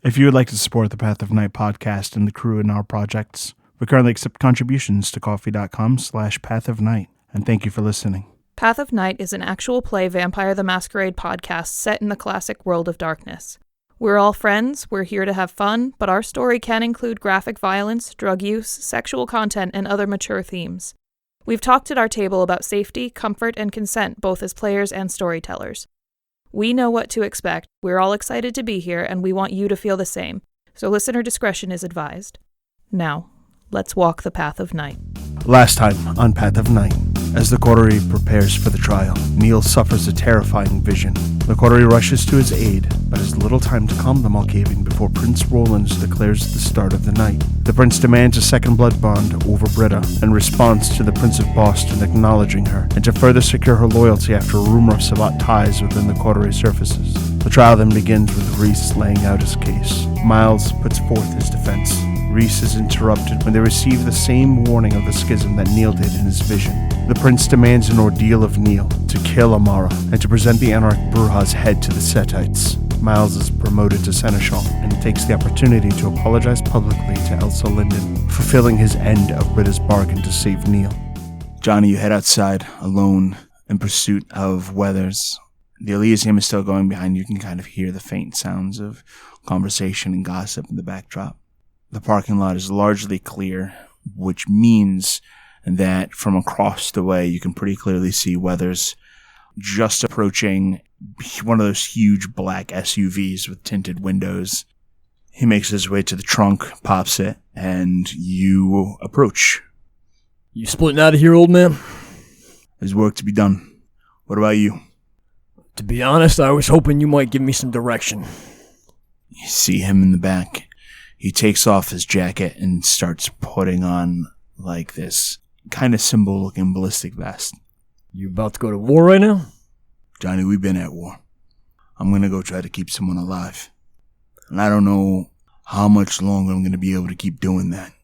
If you would like to support the Path of Night podcast and the crew in our projects, we currently accept contributions to coffee.com/Path of Night. And thank you for listening. Path of Night is an actual play Vampire the Masquerade podcast set in the classic world of darkness. We're all friends, we're here to have fun, but our story can include graphic violence, drug use, sexual content, and other mature themes. We've talked at our table about safety, comfort, and consent, both as players and storytellers. We know what to expect, we're all excited to be here, and we want you to feel the same, so listener discretion is advised. Now, let's walk the Path of Night. Last time on Path of Night, as the coterie prepares for the trial, Neil suffers a terrifying vision. The coterie rushes to his aid, but has little time to calm them all caving before Prince Roland's declares the start of the night. The prince demands a second blood bond over Britta, in response to the Prince of Boston acknowledging her, and to further secure her loyalty after a rumor of Sabat ties within the coterie surfaces. The trial then begins with Reese laying out his case. Miles puts forth his defense. Reese is interrupted when they receive the same warning of the schism that Neil did in his vision. The prince demands an ordeal of Neil, to kill Amara, and to present the Anarch Brujah's head to the Setites. Miles is promoted to Seneschal, and takes the opportunity to apologize publicly to Elsa Linden, fulfilling his end of Britta's bargain to save Neil. Johnny, you head outside, alone, in pursuit of Weathers. The Elysium is still going behind you. You can kind of hear the faint sounds of conversation and gossip in the backdrop. The parking lot is largely clear, which means that from across the way you can pretty clearly see Weathers just approaching one of those huge black SUVs with tinted windows. He makes his way to the trunk, pops it, and you approach. You splitting out of here, old man? There's work to be done. What about you? To be honest, I was hoping you might give me some direction. You see him in the back. He takes off his jacket and starts putting on, like, this kind of symbol-looking ballistic vest. You about to go to war right now? Johnny, we've been at war. I'm going to go try to keep someone alive. And I don't know how much longer I'm going to be able to keep doing that.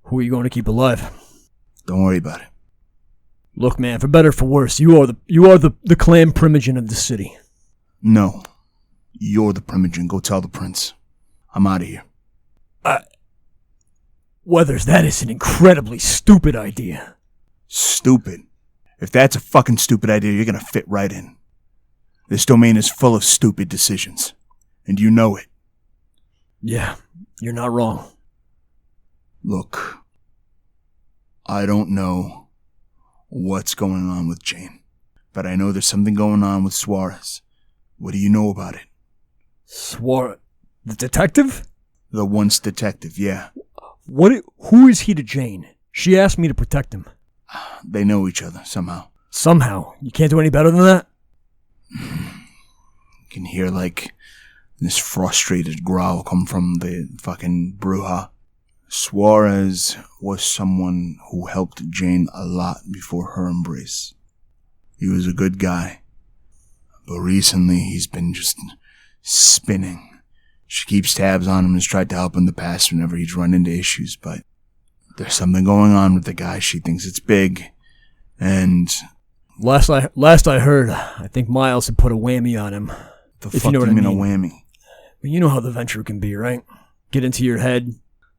Who are you going to keep alive? Don't worry about it. Look, man, for better or for worse, you are the clan primogen of the city. No. You're the primogen. Go tell the prince. I'm out of here. Weathers, that is an incredibly stupid idea. Stupid? If that's a fucking stupid idea, you're gonna fit right in. This domain is full of stupid decisions. And you know it. Yeah, you're not wrong. Look, I don't know what's going on with Jane, but I know there's something going on with Suarez. What do you know about it? The detective? The once detective, yeah. Who is he to Jane? She asked me to protect him. They know each other, somehow. Somehow? You can't do any better than that? You can hear, like, this frustrated growl come from the fucking Brujah. Suarez was someone who helped Jane a lot before her embrace. He was a good guy. But recently, he's been just spinning. She keeps tabs on him and has tried to help in the past whenever he's run into issues, but there's something going on with the guy. She thinks it's big, and... Last I heard, I think Miles had put a whammy on him. The fuck do you mean a whammy? Well, you know how the venture can be, right? Get into your head,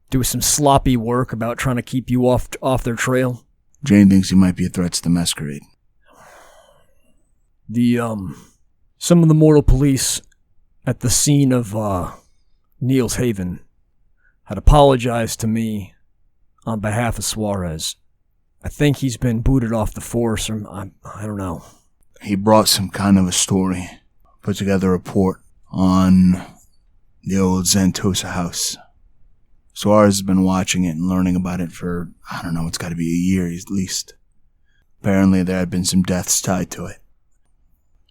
do some sloppy work about trying to keep you off their trail. Jane thinks he might be a threat to the masquerade. Some of the mortal police at the scene of, Neil's Haven had apologized to me on behalf of Suarez. I think he's been booted off the force, or I don't know. He brought some kind of a story, put together a report on the old Zantosa house. Suarez has been watching it and learning about it for, I don't know, it's got to be a year at least. Apparently there had been some deaths tied to it,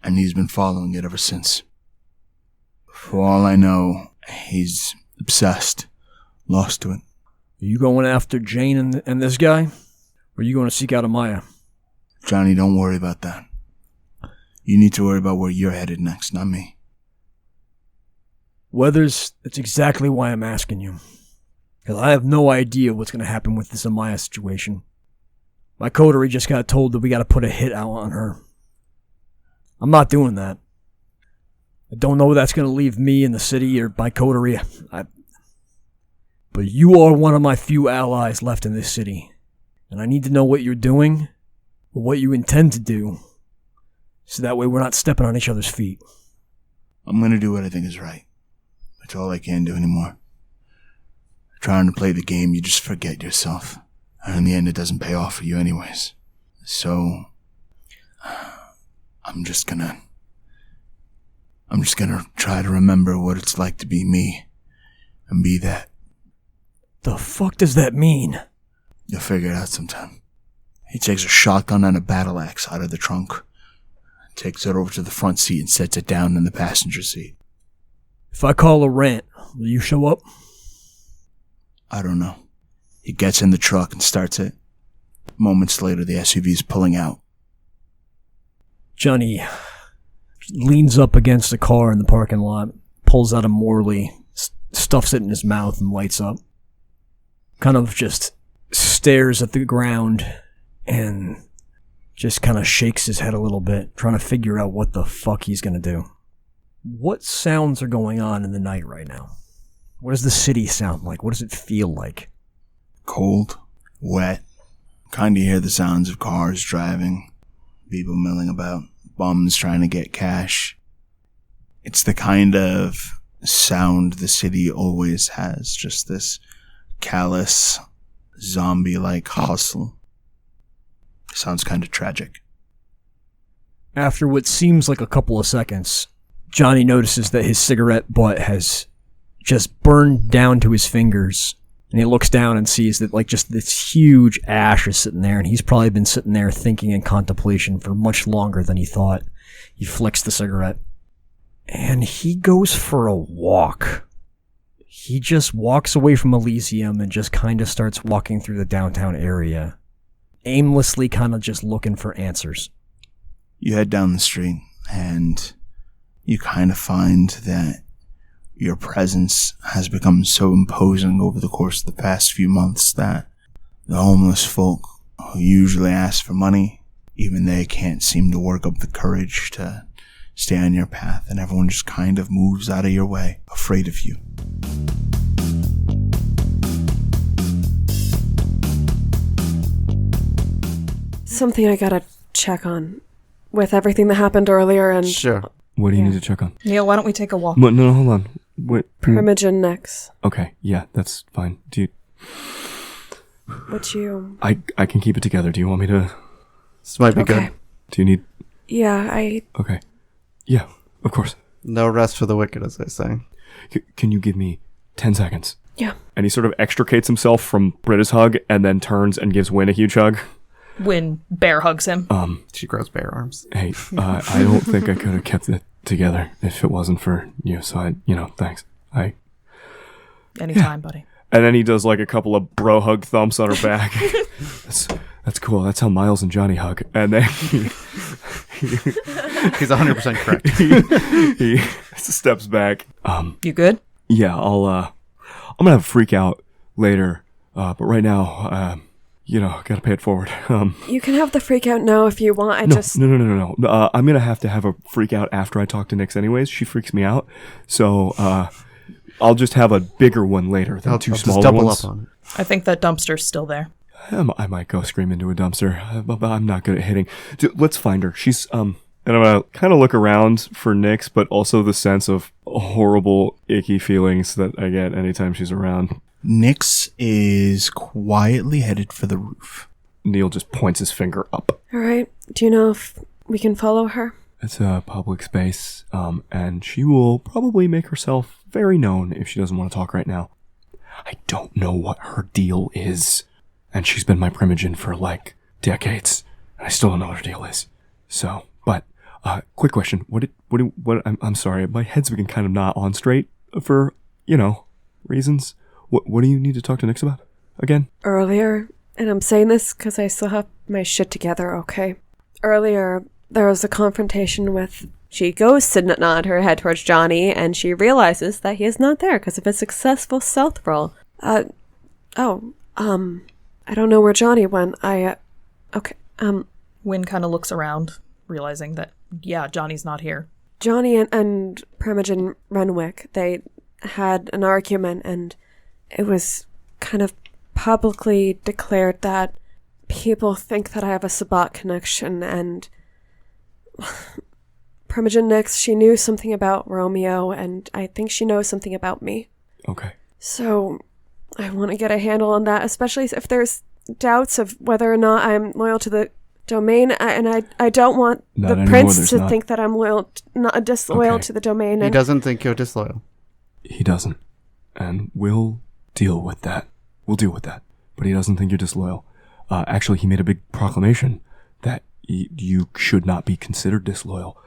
and he's been following it ever since. For all I know, he's obsessed, lost to it. Are you going after Jane and this guy? Or are you going to seek out Amaya? Johnny, don't worry about that. You need to worry about where you're headed next, not me. Weathers, that's exactly why I'm asking you. Because I have no idea what's going to happen with this Amaya situation. My coterie just got told that we got to put a hit out on her. I'm not doing that. I don't know where that's going to leave me in the city or my coterie. But you are one of my few allies left in this city. And I need to know what you're doing, or what you intend to do, so that way we're not stepping on each other's feet. I'm gonna do what I think is right. That's all I can do anymore. Trying to play the game, you just forget yourself. And in the end, it doesn't pay off for you anyways. So, I'm just gonna try to remember what it's like to be me. And be that. The fuck does that mean? You'll figure it out sometime. He takes a shotgun and a battle axe out of the trunk, takes it over to the front seat and sets it down in the passenger seat. If I call a rant, will you show up? I don't know. He gets in the truck and starts it. Moments later, the SUV's pulling out. Johnny leans up against the car in the parking lot, pulls out a Morley, stuffs it in his mouth and lights up. Kind of just stares at the ground and just kind of shakes his head a little bit, trying to figure out what the fuck he's going to do. What sounds are going on in the night right now? What does the city sound like? What does it feel like? Cold, wet. Kind of hear the sounds of cars driving, people milling about, bums trying to get cash. It's the kind of sound the city always has, just this callous, zombie-like hustle. Sounds kind of tragic. After what seems like a couple of seconds, Johnny notices that his cigarette butt has just burned down to his fingers, and he looks down and sees that like just this huge ash is sitting there, and he's probably been sitting there thinking in contemplation for much longer than he thought. He flicks the cigarette, and he goes for a walk. He just walks away from Elysium and just kind of starts walking through the downtown area, aimlessly kind of just looking for answers. You head down the street, and you kind of find that your presence has become so imposing over the course of the past few months that the homeless folk who usually ask for money, even they can't seem to work up the courage to stay on your path, and everyone just kind of moves out of your way, afraid of you. Something I gotta check on with everything that happened earlier and... Sure. What do you need to check on? Neil, why don't we take a walk? No, hold on. Wait. Primogen Nex. Okay, yeah, that's fine. Do you... What you... I can keep it together. Do you want me to... This might be good. Do you need... Yeah, Okay. Yeah, of course. No rest for the wicked, as they say. Can you give me 10 seconds? Yeah. And he sort of extricates himself from Britta's hug and then turns and gives Wynn a huge hug. Wynn bear hugs him. She grows bear arms. Hey, I don't think I could have kept it together if it wasn't for you, so thanks. Anytime, buddy. And then he does like a couple of bro hug thumps on her back. That's cool. That's how Miles and Johnny hug. And then He's 100% correct. he steps back. You good? Yeah, I'm gonna have a freak out later. But right now, gotta pay it forward. You can have the freak out now if you want. No. I'm gonna have to have a freak out after I talk to Nix anyways. She freaks me out. So, I'll just have a bigger one later than two smaller just double ones. up on it. I think that dumpster's still there. I might go scream into a dumpster, but I'm not good at hitting. Let's find her. She's, and I'm gonna kind of look around for Nix, but also the sense of horrible, icky feelings that I get anytime she's around. Nix is quietly headed for the roof. Neil just points his finger up. All right. Do you know if we can follow her? It's a public space, and she will probably make herself very known if she doesn't want to talk right now. I don't know what her deal is, and she's been my primogen for like decades, and I still don't know what her deal is. So, but quick question: what? I'm sorry, my head's been kind of not on straight for reasons. What do you need to talk to Nix about again? Earlier, and I'm saying this because I still have my shit together. Okay. Earlier, there was a confrontation with... She goes to nod her head towards Johnny, and she realizes that he is not there because of a successful stealth roll. I don't know where Johnny went. Wynn kind of looks around, realizing that, yeah, Johnny's not here. Johnny and Primogen Renwick, they had an argument, and it was kind of publicly declared that people think that I have a Sabat connection, and Primogen Nix, she knew something about Romeo, and I think she knows something about me. Okay. So I want to get a handle on that, especially if there's doubts of whether or not I'm loyal to the domain, and I don't want Not the prince anymore, to there's think that I'm not disloyal Okay. to the domain. He And doesn't think you're disloyal. He doesn't. And we'll deal with that. We'll deal with that. But he doesn't think you're disloyal. Actually, he made a big proclamation that you should not be considered disloyal.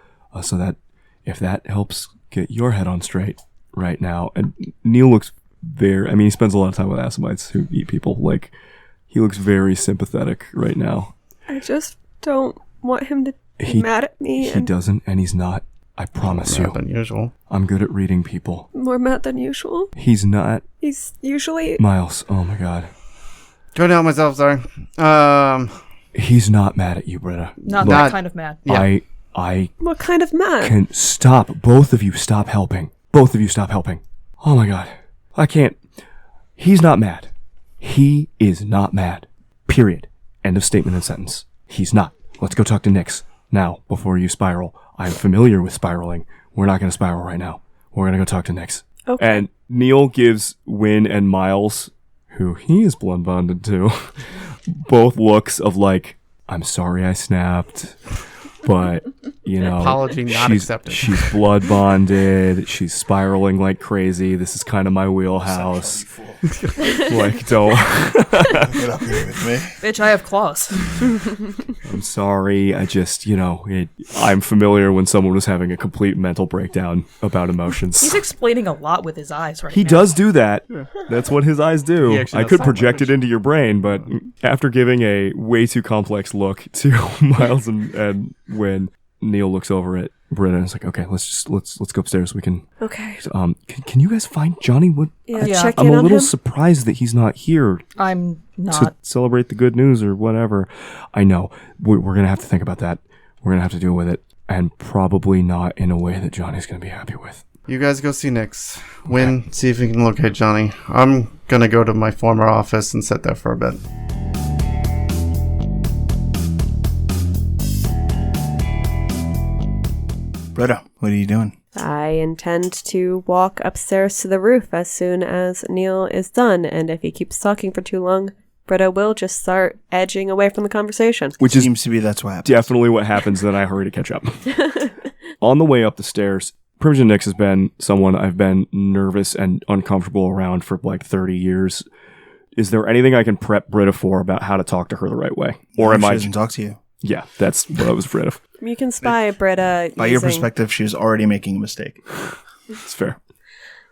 So that if that helps get your head on straight right now. And Neil looks he spends a lot of time with Assamites who eat people. Like, he looks very sympathetic right now. I just don't want him to be mad at me. He doesn't, and he's not. I promise More you. than usual. I'm good at reading people. More mad than usual. He's not. He's usually... Miles, oh my god. Trying to help myself, sorry. He's not mad at you, Britta. Not Look, that kind of mad. Yeah. I What kind of mad? can stop. Both of you stop helping. Both of you stop helping. Oh my god. I can't. He's not mad. He is not mad. Period. End of statement and sentence. He's not. Let's go talk to Nix. Now, before you spiral. I'm familiar with spiraling. We're not going to spiral right now. We're going to go talk to Nix. Okay. And Neil gives Wynn and Miles, who he is blood bonded to, both looks of like, I'm sorry I snapped, but, you know, Apology not accepted. She's blood bonded. She's spiraling like crazy. This is kind of my wheelhouse. Like, don't. Get up here with me. Bitch, I have claws. I'm sorry. I just, I'm familiar when someone was having a complete mental breakdown about emotions. He's explaining a lot with his eyes right He now. does do that. That's what his eyes do. He actually I does could sign project it language. into your brain, but after giving a way too complex look to Miles and when Neil looks over at Britta and is like, okay, let's go upstairs. We can. Okay. Can you guys find Johnny? Yeah, Yeah. check I'm in a on little him. surprised that he's not here I'm to not. celebrate the good news or whatever. I know. We're going to have to think about that. We're going to have to deal with it. And probably not in a way that Johnny's going to be happy with. You guys go see Nix. Wynn, see if you can locate Johnny. I'm gonna go to my former office and sit there for a bit. Britta, what are you doing? I intend to walk upstairs to the roof as soon as Neil is done, and if he keeps talking for too long, Britta will just start edging away from the conversation. Which is Seems to be that's what happens. definitely what happens. Then I hurry to catch up. On the way up the stairs, Primogen Nix has been someone I've been nervous and uncomfortable around for like 30 years. Is there anything I can prep Britta for about how to talk to her the right way? Or am she I... doesn't talk to you? Yeah, that's what I was afraid of. You can spy Britta By your perspective, she was already making a mistake. It's fair.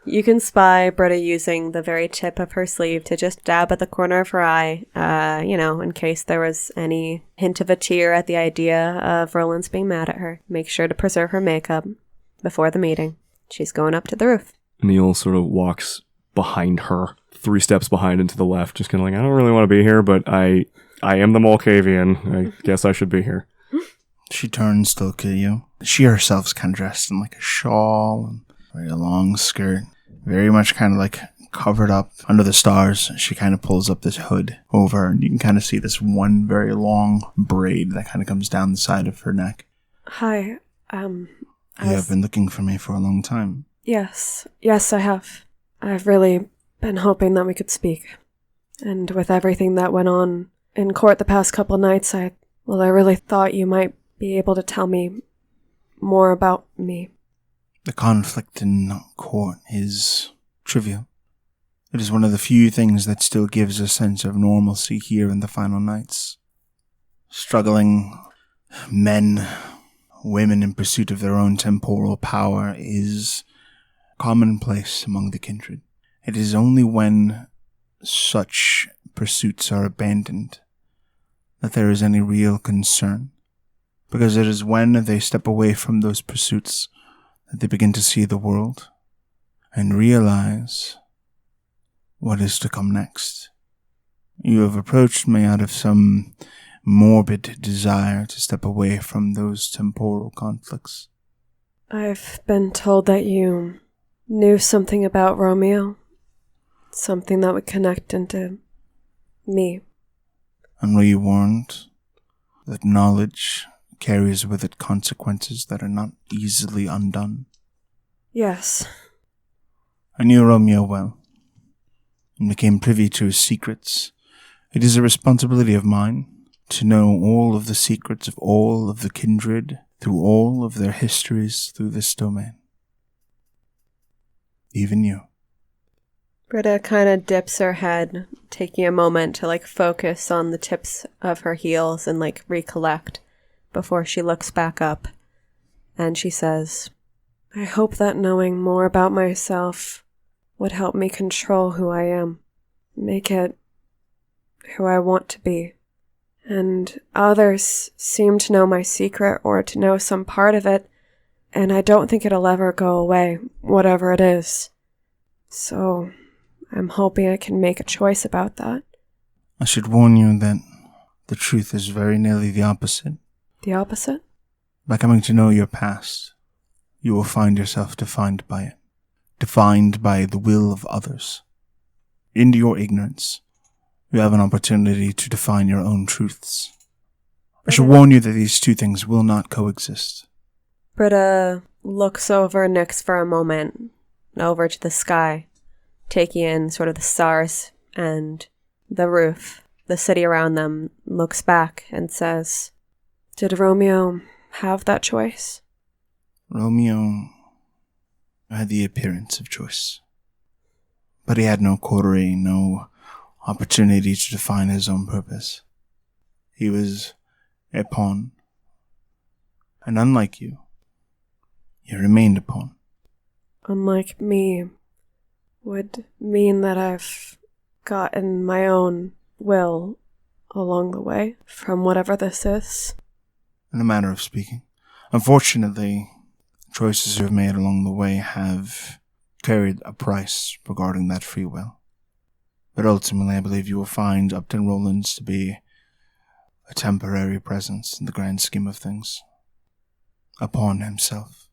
You can spy Britta using the very tip of her sleeve to just dab at the corner of her eye, in case there was any hint of a tear at the idea of Roland's being mad at her. Make sure to preserve her makeup before the meeting. She's going up to the roof. Neil sort of walks behind her, 3 steps behind and to the left, just kind of like, I don't really want to be here, but I am the Malkavian. I guess I should be here. She turns to look at you. She herself's kind of dressed in like a shawl and very long skirt. Very much kind of like covered up under the stars. She kind of pulls up this hood over her, and you can kind of see this one very long braid that kind of comes down the side of her neck. Hi, You have been looking for me for a long time. Yes, I have. I've really been hoping that we could speak. And with everything that went on in court the past couple nights, I really thought you might be able to tell me more about me. The conflict in court is trivial. It is one of the few things that still gives a sense of normalcy here in the final nights. Struggling men, women in pursuit of their own temporal power is commonplace among the kindred. It is only when such pursuits are abandoned that there is any real concern, because it is when they step away from those pursuits that they begin to see the world and realize what is to come next. You have approached me out of some morbid desire to step away from those temporal conflicts. I've been told that you knew something about Romeo. Something that would connect into me. And were you warned that knowledge carries with it consequences that are not easily undone? Yes. I knew Romeo well, and became privy to his secrets. It is a responsibility of mine to know all of the secrets of all of the kindred through all of their histories through this domain. Even you. Britta kind of dips her head, taking a moment to focus on the tips of her heels and recollect before she looks back up. And she says, I hope that knowing more about myself would help me control who I am, make it who I want to be. And others seem to know my secret or to know some part of it, and I don't think it'll ever go away, whatever it is. So I'm hoping I can make a choice about that. I should warn you that the truth is very nearly the opposite. The opposite? By coming to know your past, you will find yourself defined by it, defined by the will of others. In your ignorance, you have an opportunity to define your own truths. I should warn you that these two things will not coexist. Britta looks over Nyx for a moment, over to the sky, taking in sort of the stars and the roof. The city around them, looks back and says, Did Romeo have that choice? Romeo had the appearance of choice. But he had no coterie, no opportunity to define his own purpose. He was a pawn. And unlike you, he remained a pawn. Unlike me, would mean that I've gotten my own will along the way from whatever this is. In a manner of speaking. Unfortunately, choices you've made along the way have carried a price regarding that free will. But ultimately, I believe you will find Upton Rollins to be a temporary presence in the grand scheme of things. A pawn himself.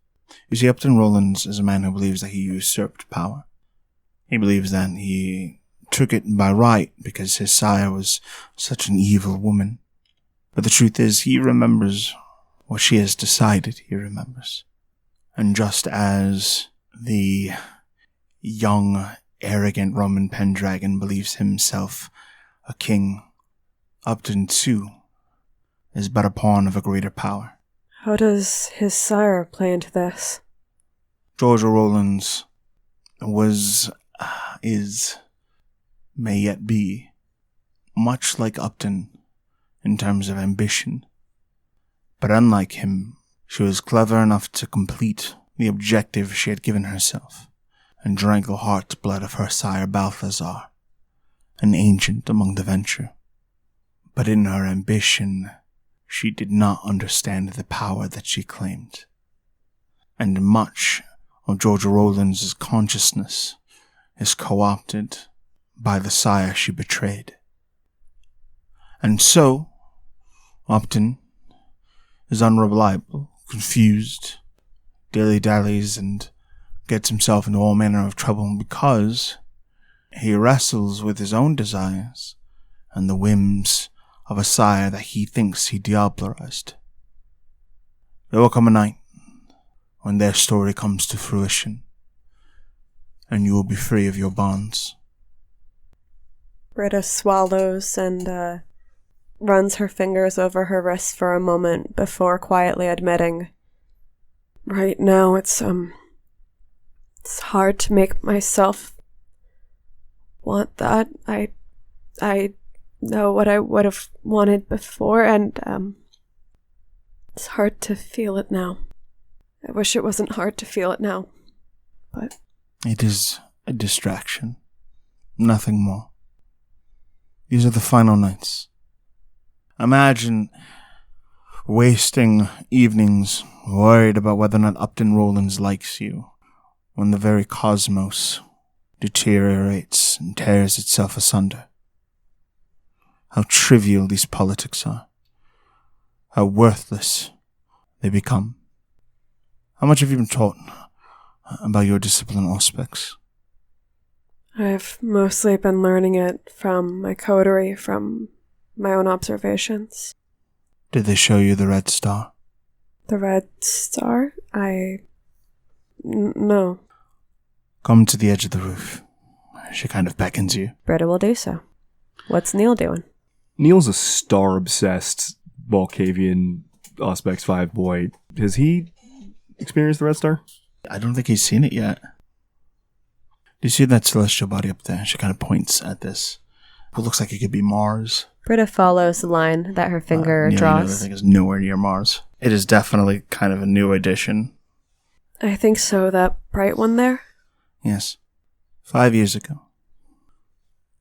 You see, Upton Rollins is a man who believes that he usurped power. He believes that he took it by right because his sire was such an evil woman. But the truth is, he remembers what she has decided he remembers. And just as the young, arrogant Roman Pendragon believes himself a king, Upton, too, is but a pawn of a greater power. How does his sire play into this? Georgia Rollins may yet be, much like Upton in terms of ambition. But unlike him, she was clever enough to complete the objective she had given herself, and drank the heart's blood of her sire Balthazar, an ancient among the venture. But in her ambition, she did not understand the power that she claimed. And much of Georgia Rollins' consciousness is co-opted by the sire she betrayed. And so, Upton is unreliable, confused, dilly-dallies, and gets himself into all manner of trouble because he wrestles with his own desires and the whims of a sire that he thinks he diablerized. There will come a night when their story comes to fruition, and you will be free of your bonds. Britta swallows and runs her fingers over her wrists for a moment before quietly admitting, right now it's hard to make myself want that. I know what I would have wanted before, and it's hard to feel it now. I wish it wasn't hard to feel it now, but it is a distraction, nothing more. These are the final nights. Imagine wasting evenings worried about whether or not Upton Rollins likes you, when the very cosmos deteriorates and tears itself asunder. How trivial these politics are. How worthless they become. How much have you been taught about your discipline aspects? I've mostly been learning it from my coterie, from my own observations. Did they show you the red star? The red star? No. Come to the edge of the roof. She kind of beckons you. Britta will do so. What's Neil doing? Neil's a star-obsessed Volcavian Auspex 5 boy. Has he experienced the red star? I don't think he's seen it yet. Do you see that celestial body up there? She kind of points at this. What looks like it could be Mars. Britta follows the line that her finger Neil, draws. I think it's nowhere near Mars. It is definitely kind of a new addition. I think so, that bright one there? Yes. 5 years ago,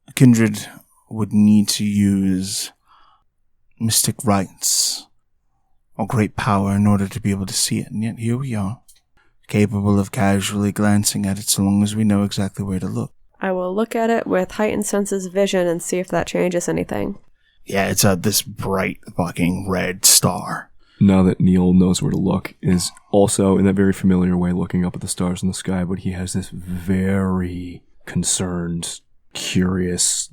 a kindred would need to use mystic rites or great power in order to be able to see it, and yet here we are, capable of casually glancing at it so long as we know exactly where to look. I will look at it with heightened senses of vision and see if that changes anything. Yeah, it's this bright fucking red star. Now that Neil knows where to look, is also in that very familiar way looking up at the stars in the sky, but he has this very concerned, curious,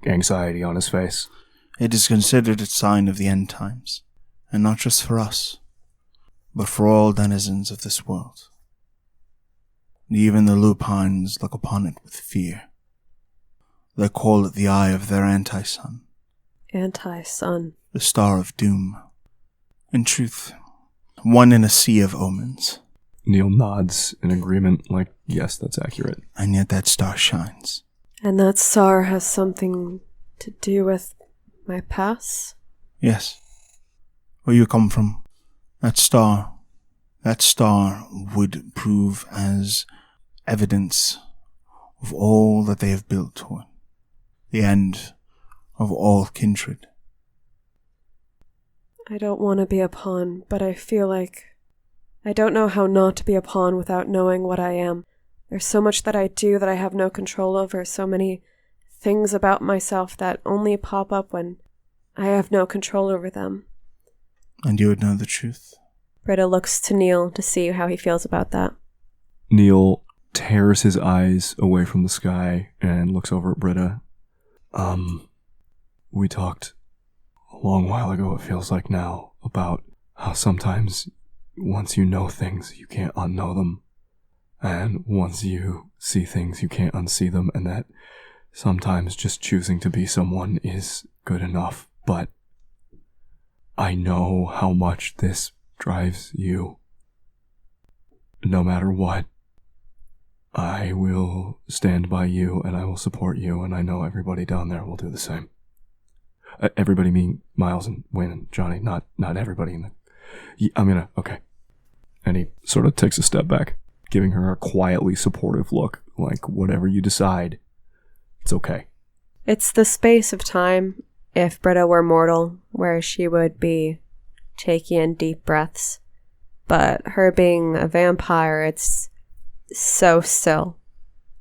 anxiety on his face. It is considered a sign of the end times, and not just for us, but for all denizens of this world. Even the lupines look upon it with fear. They call it the eye of their anti-sun. Anti-sun. The star of doom. In truth, one in a sea of omens. Neil nods in agreement, yes, that's accurate. And yet that star shines. And that star has something to do with my past? Yes. Where you come from, that star would prove as evidence of all that they have built toward. The end of all kindred. I don't want to be a pawn, but I feel like I don't know how not to be a pawn without knowing what I am. There's so much that I do that I have no control over, so many things about myself that only pop up when I have no control over them. And you would know the truth? Britta looks to Neil to see how he feels about that. Neil tears his eyes away from the sky and looks over at Britta. We talked a long while ago, it feels like now, about how sometimes once you know things, you can't unknow them. And once you see things, you can't unsee them, and that sometimes just choosing to be someone is good enough. But I know how much this drives you. No matter what, I will stand by you and I will support you, and I know everybody down there will do the same. Everybody meaning Miles and Wynn and Johnny, not everybody in the... Okay. And he sort of takes a step back, giving her a quietly supportive look, like whatever you decide, it's okay. It's the space of time, if Britta were mortal, where she would be taking in deep breaths. But her being a vampire, it's so still.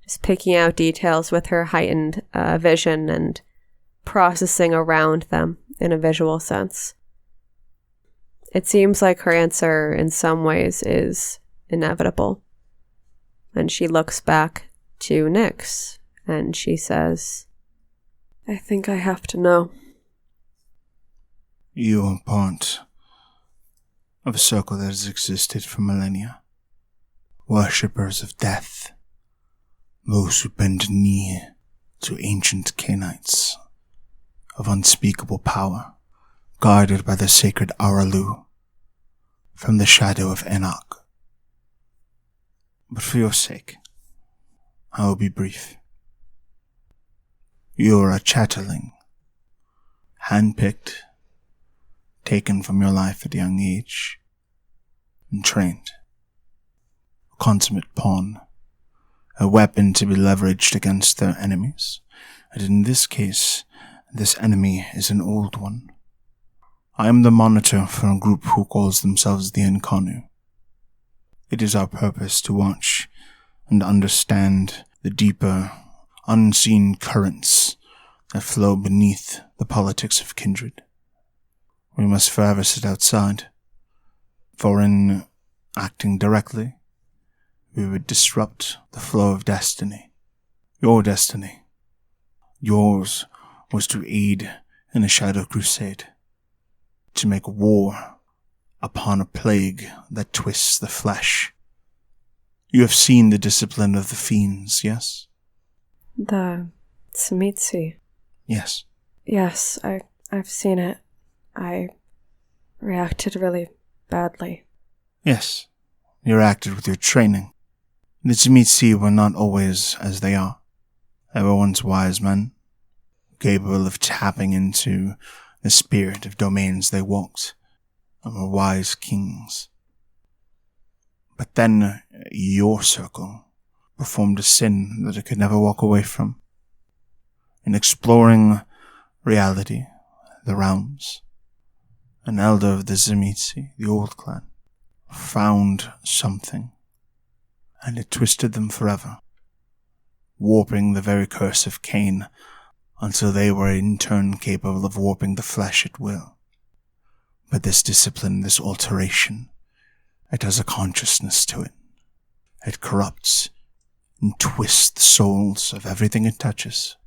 Just picking out details with her heightened vision and processing around them in a visual sense. It seems like her answer in some ways is inevitable. And she looks back to Nyx and she says, I think I have to know. You are part of a circle that has existed for millennia. Worshippers of death. Those who bend knee to ancient Canaanites of unspeakable power, guarded by the sacred Aralu from the shadow of Enoch. But for your sake, I will be brief. You are a chatterling, handpicked, taken from your life at a young age, and trained. A consummate pawn, a weapon to be leveraged against their enemies, and in this case, this enemy is an old one. I am the monitor for a group who calls themselves the Incarnu. It is our purpose to watch and understand the deeper, unseen currents that flow beneath the politics of kindred. We must forever sit outside, for in Acting directly, we would disrupt the flow of destiny. Your destiny. Yours was to aid in a shadow crusade, to make war upon a plague that twists the flesh. You have seen the discipline of the fiends, yes? The Tzimitzi. Yes. Yes, I've seen it. I reacted really badly. Yes. You reacted with your training. The Tzimitzi were not always as they are. They were once wise men, capable of tapping into the spirit of domains they walked, and were wise kings. But then your circle performed a sin that it could never walk away from. In exploring reality, the realms, an elder of the Tzimitzi, the old clan, found something, and it twisted them forever, warping the very curse of Cain until they were in turn capable of warping the flesh at will. But this discipline, this alteration, it has a consciousness to it. It corrupts and twists the souls of everything it touches.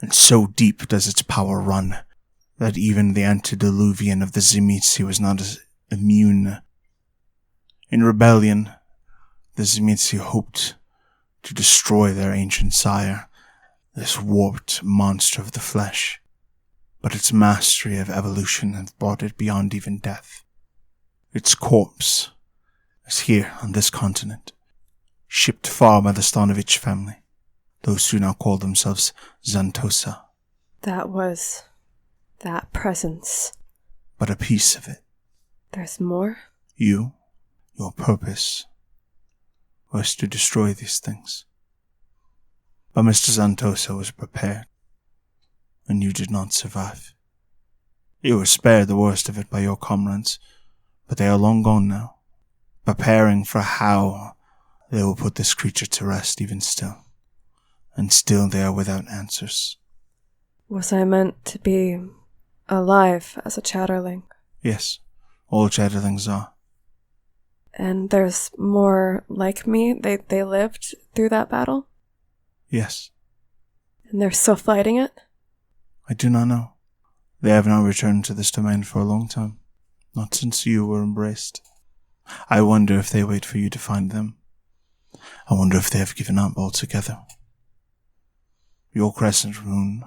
And so deep does its power run that even the antediluvian of the Tzimitzi was not as immune. In rebellion, the Tzimitzi hoped to destroy their ancient sire, this warped monster of the flesh. But its mastery of evolution had brought it beyond even death. Its corpse is here on this continent, shipped far by the Stanovich family, those who now call themselves Xantosa. That was that presence. But a piece of it. There's more? Your purpose was to destroy these things. But Mr. Xantosa was prepared, and you did not survive. You were spared the worst of it by your comrades, but they are long gone now, preparing for how they will put this creature to rest even still. And still they are without answers. Was I meant to be alive as a chatterling? Yes, all chatterlings are. And there's more like me? They lived through that battle? Yes. And they're still fighting it? I do not know. They have not returned to this domain for a long time. Not since you were embraced. I wonder if they wait for you to find them. I wonder if they have given up altogether. Your crescent rune,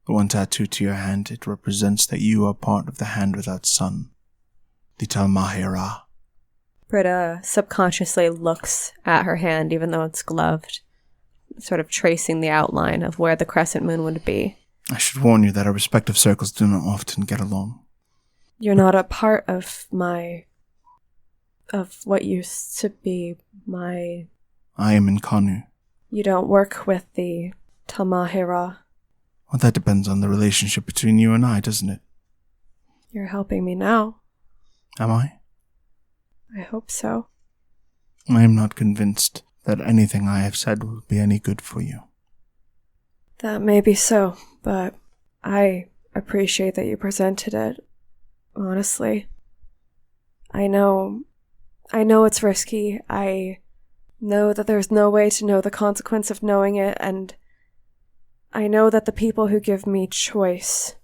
the one tattooed to your hand, it represents that you are part of the hand without sun, the Talmahera. Britta subconsciously looks at her hand, even though it's gloved, sort of tracing the outline of where the crescent moon would be. I should warn you that our respective circles do not often get along. You're not a part of what used to be my... I am in Kanu. You don't work with the Talmahera. Well, that depends on the relationship between you and I, doesn't it? You're helping me now. Am I? I hope so. I am not convinced that anything I have said will be any good for you. That may be so, but I appreciate that you presented it, honestly. I know it's risky. I know that there's no way to know the consequence of knowing it, and I know that the people who give me choice,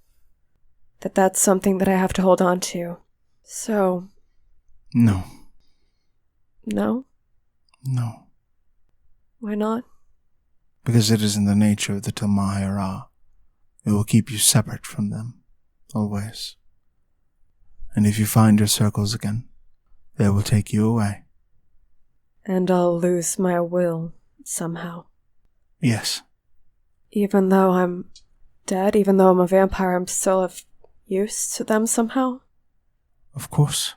that's something that I have to hold on to. So... No. No? No. Why not? Because it is in the nature of the Talmahera. It will keep you separate from them, always. And if you find your circles again, they will take you away. And I'll lose my will, somehow. Yes. Even though I'm dead, even though I'm a vampire, I'm still of use to them somehow? Of course.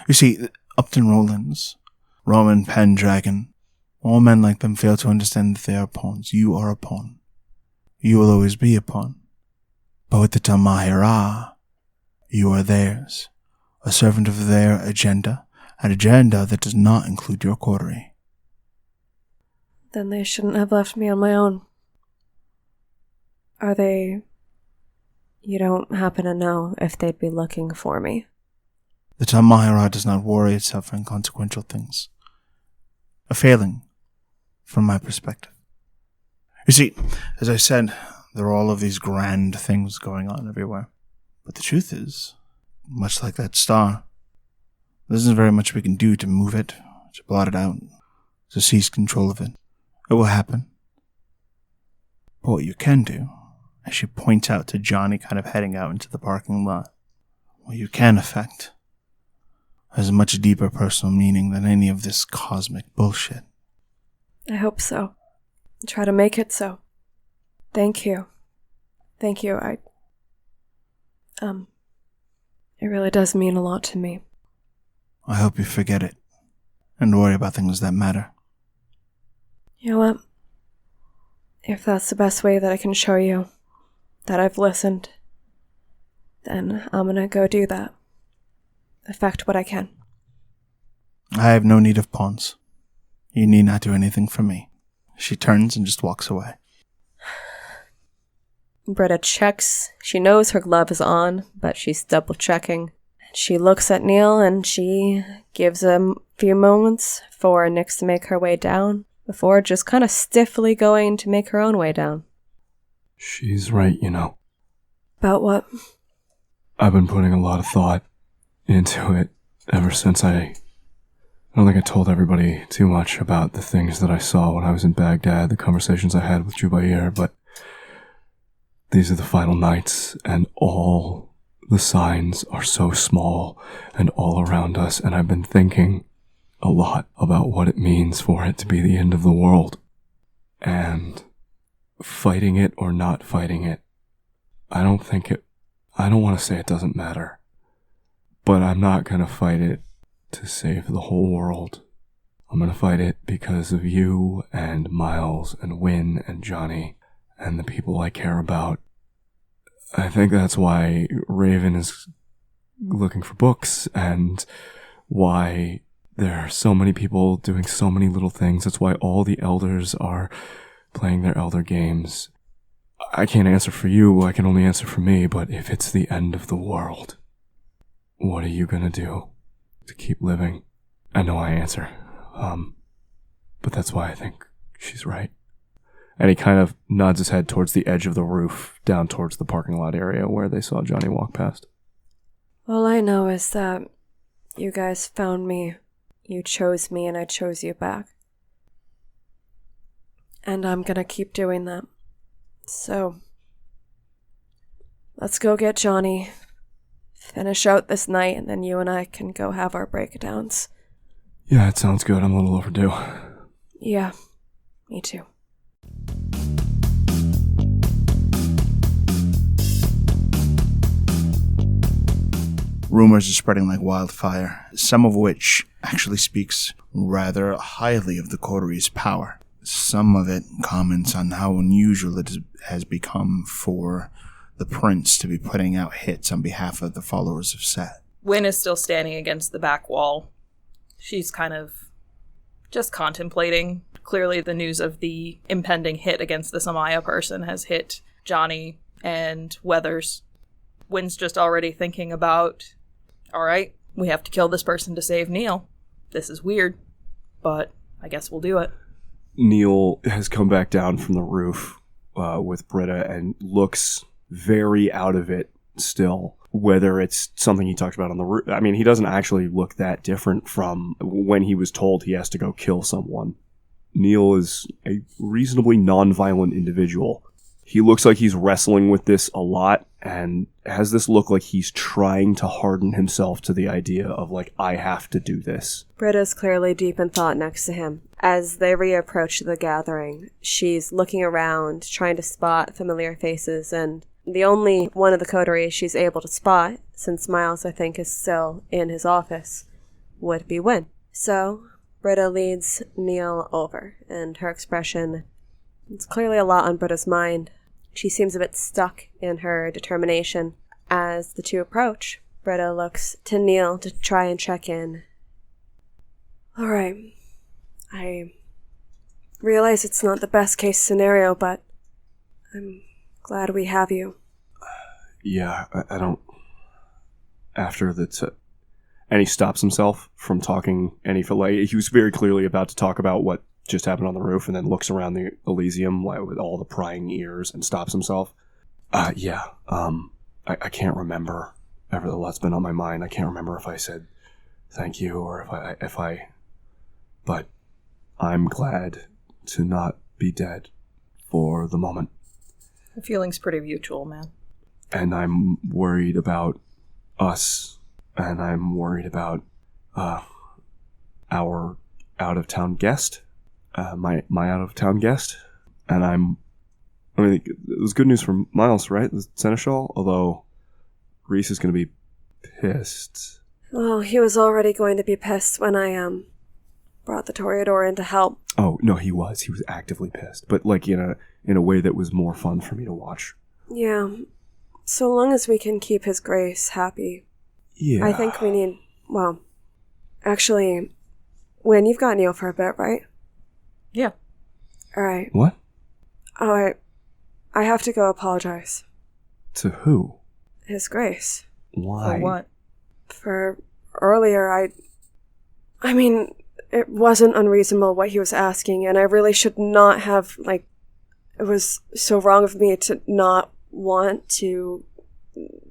You see, Upton Rollins, Roman Pendragon, all men like them fail to understand that they are pawns. You are a pawn. You will always be a pawn. But with the Talmahera, you are theirs, a servant of their agenda, an agenda that does not include your coterie. Then they shouldn't have left me on my own. Are they... You don't happen to know if they'd be looking for me? The Tamahara does not worry itself for inconsequential things. A failing, from my perspective. You see, as I said, there are all of these grand things going on everywhere. But the truth is, much like that star, there isn't very much we can do to move it, to blot it out, to seize control of it. It will happen. But what you can do, as she points out to Johnny kind of heading out into the parking lot, what you can affect has a much deeper personal meaning than any of this cosmic bullshit. I hope so. Try to make it so. Thank you. Thank you. It really does mean a lot to me. I hope you forget it and worry about things that matter. You know what? If that's the best way that I can show you that I've listened, then I'm gonna go do that. Affect what I can. I have no need of pawns. You need not do anything for me. She turns and just walks away. Britta checks. She knows her glove is on, but she's double checking. She looks at Neil and she gives him a few moments for Nyx to make her way down before just kind of stiffly going to make her own way down. She's right, you know. About what? I've been putting a lot of thought into it ever since I don't think I told everybody too much about the things that I saw when I was in Baghdad, the conversations I had with Jubair, but these are the final nights, and all the signs are so small and all around us, and I've been thinking a lot about what it means for it to be the end of the world. And fighting it or not fighting it, I don't want to say it doesn't matter, but I'm not going to fight it to save the whole world. I'm going to fight it because of you and Miles and Wynn and Johnny and the people I care about. I think that's why Raven is looking for books and why there are so many people doing so many little things. That's why all the elders are playing their elder games. I can't answer for you, I can only answer for me, but if it's the end of the world, what are you gonna do to keep living? I know I answer, but that's why I think she's right. And he kind of nods his head towards the edge of the roof, down towards the parking lot area where they saw Johnny walk past. All I know is that you guys found me, you chose me, and I chose you back. And I'm gonna keep doing that. So, let's go get Johnny, finish out this night, and then you and I can go have our breakdowns. Yeah, it sounds good. I'm a little overdue. Yeah, me too. Rumors are spreading like wildfire, some of which actually speaks rather highly of the coterie's power. Some of it comments on how unusual it has become for the prince to be putting out hits on behalf of the followers of Set. Wynn is still standing against the back wall. She's kind of just contemplating. Clearly the news of the impending hit against this Amaya person has hit Johnny and Weathers. Wynn's just already thinking about, all right, we have to kill this person to save Neil. This is weird, but I guess we'll do it. Neil has come back down from the roof with Britta and looks very out of it still. Whether it's something he talked about on the roof. I mean, he doesn't actually look that different from when he was told he has to go kill someone. Neil is a reasonably non-violent individual. He looks like he's wrestling with this a lot and has this look like he's trying to harden himself to the idea of, like, I have to do this. Britta's clearly deep in thought next to him. As they reapproach the gathering, she's looking around, trying to spot familiar faces, and the only one of the coterie she's able to spot, since Miles, I think, is still in his office, would be Wynn. So, Britta leads Neil over, and her expression, it's clearly a lot on Britta's mind. She seems a bit stuck in her determination. As the two approach, Britta looks to Neil to try and check in. All right. I realize it's not the best case scenario, but I'm glad we have you. Yeah, I don't... After And he stops himself from talking any like he was very clearly about to talk about what just happened on the roof, and then looks around the Elysium like with all the prying ears and stops himself. I can't remember. Ever the lot's been on my mind. I can't remember if I said thank you or if I but I'm glad to not be dead for the moment. The feeling's pretty mutual, man. And I'm worried about us, and I'm worried about our out-of-town guest, my out-of-town guest, and it was good news for Miles, right? The Seneschal, although Reese is going to be pissed. Well, he was already going to be pissed when I brought the Toreador in to help. Oh, no, he was actively pissed, but like in a way that was more fun for me to watch. Yeah. So long as we can keep his grace happy. Yeah. I think we need, well, actually, Wynn, you've got Neil for a bit, right? Yeah. All right. What? I have to go apologize. To who? His grace. Why? For what? For earlier, I mean, it wasn't unreasonable what he was asking, and I really should not have, it was so wrong of me to not want to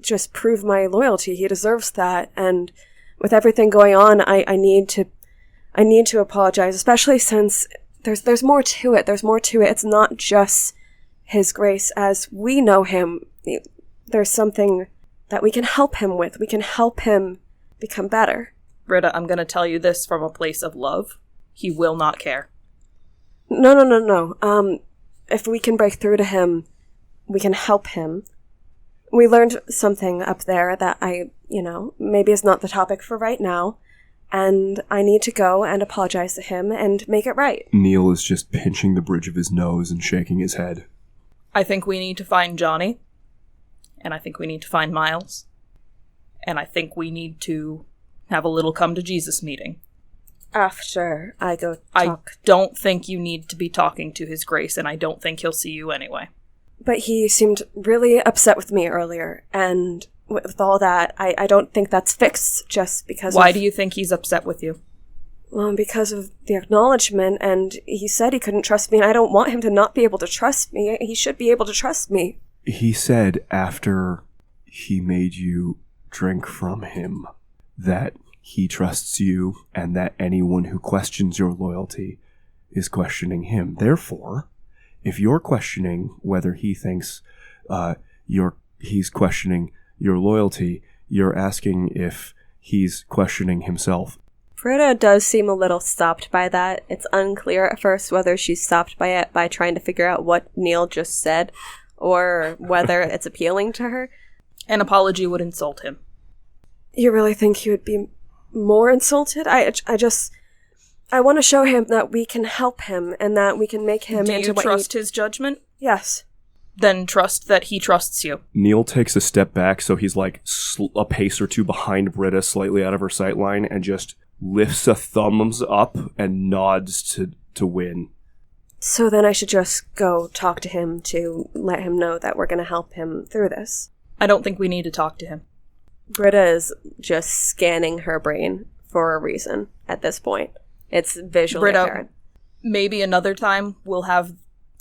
just prove my loyalty. He deserves that, and with everything going on, I need to apologize, especially since there's more to it. There's more to it. It's not just his grace as we know him. There's something that we can help him with. We can help him become better. Britta, I'm going to tell you this from a place of love. He will not care. No. If we can break through to him, we can help him. We learned something up there that maybe is not the topic for right now, and I need to go and apologize to him and make it right. Neil is just pinching the bridge of his nose and shaking his head. I think we need to find Johnny, and I think we need to find Miles, and I think we need to have a little come-to-Jesus meeting. After I go talk. I don't think you need to be talking to his grace, and I don't think he'll see you anyway. But he seemed really upset with me earlier, and with all that, I don't think that's fixed just because Why do you think he's upset with you? Well, because of the acknowledgement, and he said he couldn't trust me, and I don't want him to not be able to trust me. He should be able to trust me. He said after he made you drink from him that he trusts you and that anyone who questions your loyalty is questioning him. Therefore, if you're questioning whether he thinks he's questioning your loyalty, you're asking if he's questioning himself. Britta does seem a little stopped by that. It's unclear at first whether she's stopped by it by trying to figure out what Neil just said, or whether it's appealing to her. An apology would insult him. You really think he would be more insulted? I want to show him that we can help him and that we can make him Do into you what trust his judgment? Yes. Then trust that he trusts you. Neil takes a step back, so he's like a pace or two behind Britta, slightly out of her sight line, and just lifts a thumbs up and nods to Wynn. So then I should just go talk to him to let him know that we're going to help him through this. I don't think we need to talk to him. Britta is just scanning her brain for a reason at this point. It's visually apparent. Maybe another time we'll have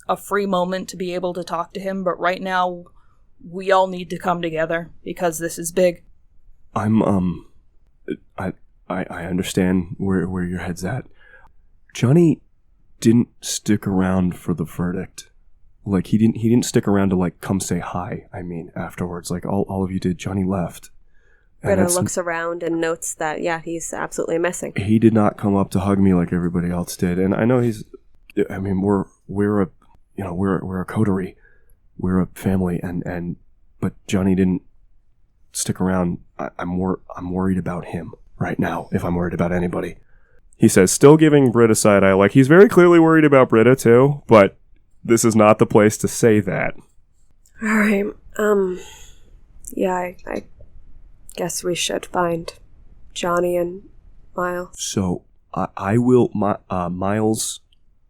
a free moment to be able to talk to him, but right now we all need to come together because this is big. I understand where your head's at. Johnny didn't stick around for the verdict. Like he didn't stick around to like come say hi. I mean, afterwards, like all of you did. Johnny left. Britta looks around and notes that he's absolutely missing. He did not come up to hug me like everybody else did, and I know he's. I mean, we're a coterie, we're a family, but Johnny didn't stick around. I'm worried about him right now. If I'm worried about anybody, he says, still giving Britta side eye. Like he's very clearly worried about Britta too, but this is not the place to say that. All right. Yeah, I guess we should find Johnny and Miles. So I will. Miles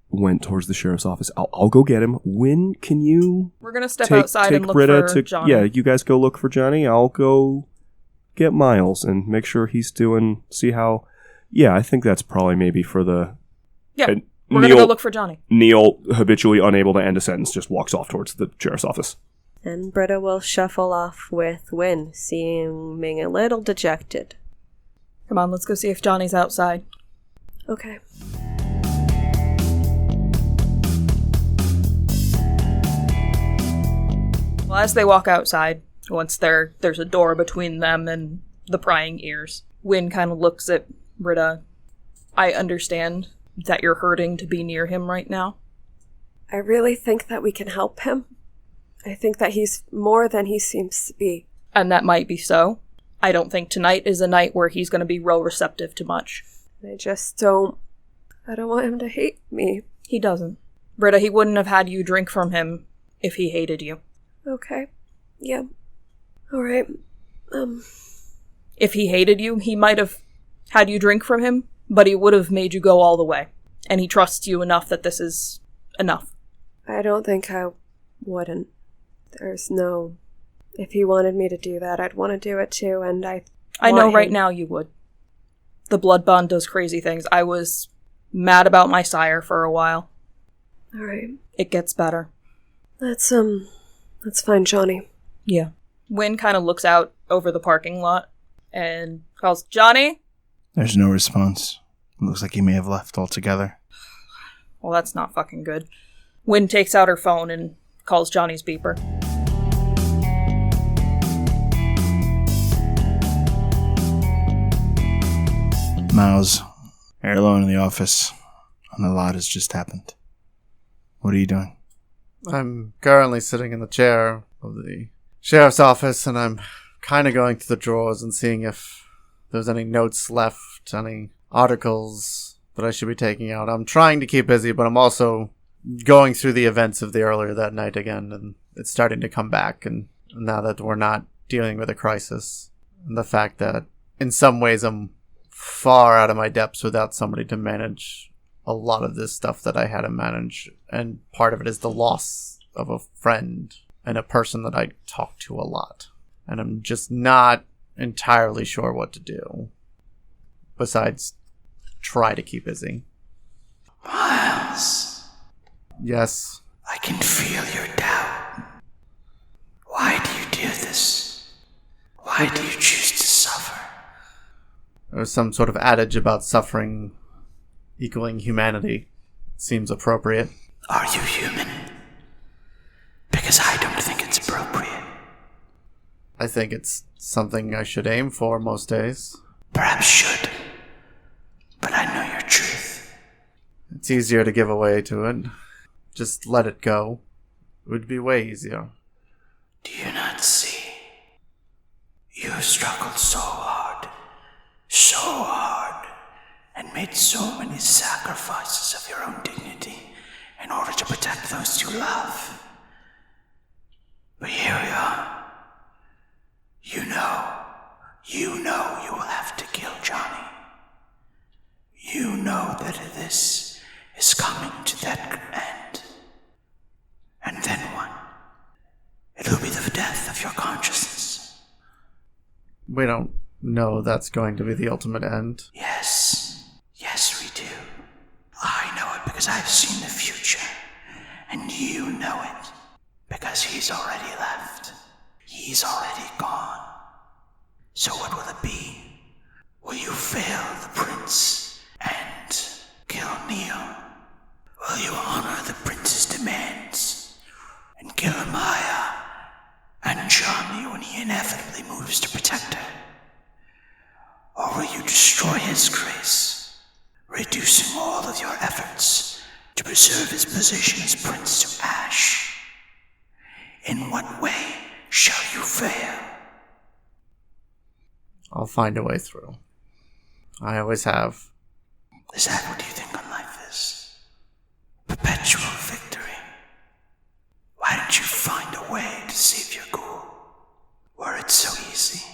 went towards the sheriff's office. I'll go get him. Wynn, can you? We're gonna step outside and look Britta for Johnny. Yeah, you guys go look for Johnny. I'll go get Miles and make sure he's doing, see how, yeah, I think that's probably maybe for the... Yeah, we're going to go look for Johnny. Neil, habitually unable to end a sentence, just walks off towards the sheriff's office. And Britta will shuffle off with Wynn, seeming a little dejected. Come on, let's go see if Johnny's outside. Okay. Well, as they walk outside, once there's a door between them and the prying ears, Wynn kind of looks at Britta. I understand that you're hurting to be near him right now. I really think that we can help him. I think that he's more than he seems to be. And that might be so. I don't think tonight is a night where he's going to be real receptive to much. I don't want him to hate me. He doesn't. Britta, he wouldn't have had you drink from him if he hated you. Okay. Yeah. Alright. If he hated you, he might have had you drink from him, but he would have made you go all the way. And he trusts you enough that this is enough. I don't think I wouldn't. If he wanted me to do that, I'd want to do it too, and I know right now you would. The blood bond does crazy things. I was mad about my sire for a while. Alright. It gets better. Let's find Johnny. Yeah. Wynn kind of looks out over the parking lot and calls, Johnny? There's no response. It looks like he may have left altogether. Well, that's not fucking good. Wynn takes out her phone and calls Johnny's beeper. Miles, you're alone in the office, and a lot has just happened. What are you doing? I'm currently sitting in the chair of the sheriff's office, and I'm kind of going through the drawers and seeing if there's any notes left, any articles that I should be taking out. I'm trying to keep busy, but I'm also going through the events of the earlier that night again, and it's starting to come back, and now that we're not dealing with a crisis, and the fact that in some ways I'm far out of my depths without somebody to manage a lot of this stuff that I had to manage, and part of it is the loss of a friend and a person that I talk to a lot, and I'm just not entirely sure what to do besides try to keep busy. Miles, Yes. I can feel your doubt. Why do you do this? Why do you choose to suffer? There's some sort of adage about suffering equaling humanity. Seems appropriate. Are you human? Because I don't think it's appropriate. I think it's something I should aim for most days. Perhaps should. But I know your truth. It's easier to give away to it. Just let it go. It would be way easier. Do you not see? You have struggled so hard, and made so many sacrifices of your own dignity in order to protect those you love. But here we are. You know you will have to kill Johnny. You know that this is coming to that end. And then what? It'll be the death of your consciousness. We don't know that's going to be the ultimate end. Yes, we do. I know it because I've seen the future. And you know it because he's already left. He's already gone. So what will it be? Will you fail the prince and kill Neil? Will you honor the prince's demands and kill Maya and Johnny when he inevitably moves to protect her? Or will you destroy his grace, reducing all of your efforts to preserve his position as prince to ash? In what way shall you fail? I'll find a way through. I always have. Is that what you think on life is? Perpetual victory. Why don't you find a way to save your goal? Were it so easy?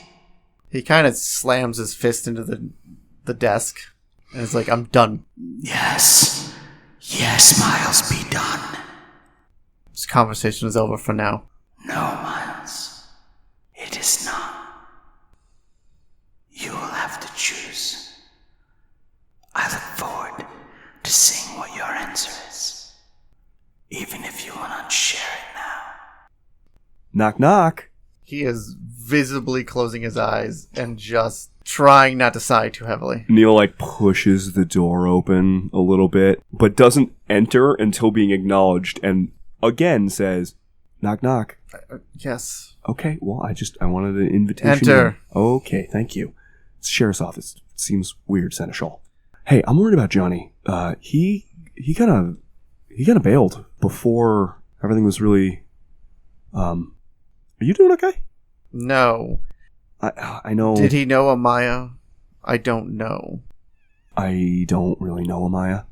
He kind of slams his fist into the desk, and it's like, I'm done. Yes, Miles, be done. This conversation is over for now. No, Miles, it is not. Knock, knock. He is visibly closing his eyes and just trying not to sigh too heavily. Neil, like, pushes the door open a little bit, but doesn't enter until being acknowledged, and again says, knock, knock. Yes. Okay, well, I wanted an invitation. Enter. In. Okay, thank you. It's sheriff's office. It seems weird, Seneschal. Hey, I'm worried about Johnny. He kind of bailed before everything was really. Are you doing okay? No. I know. Did he know Amaya? I don't know. I don't really know Amaya.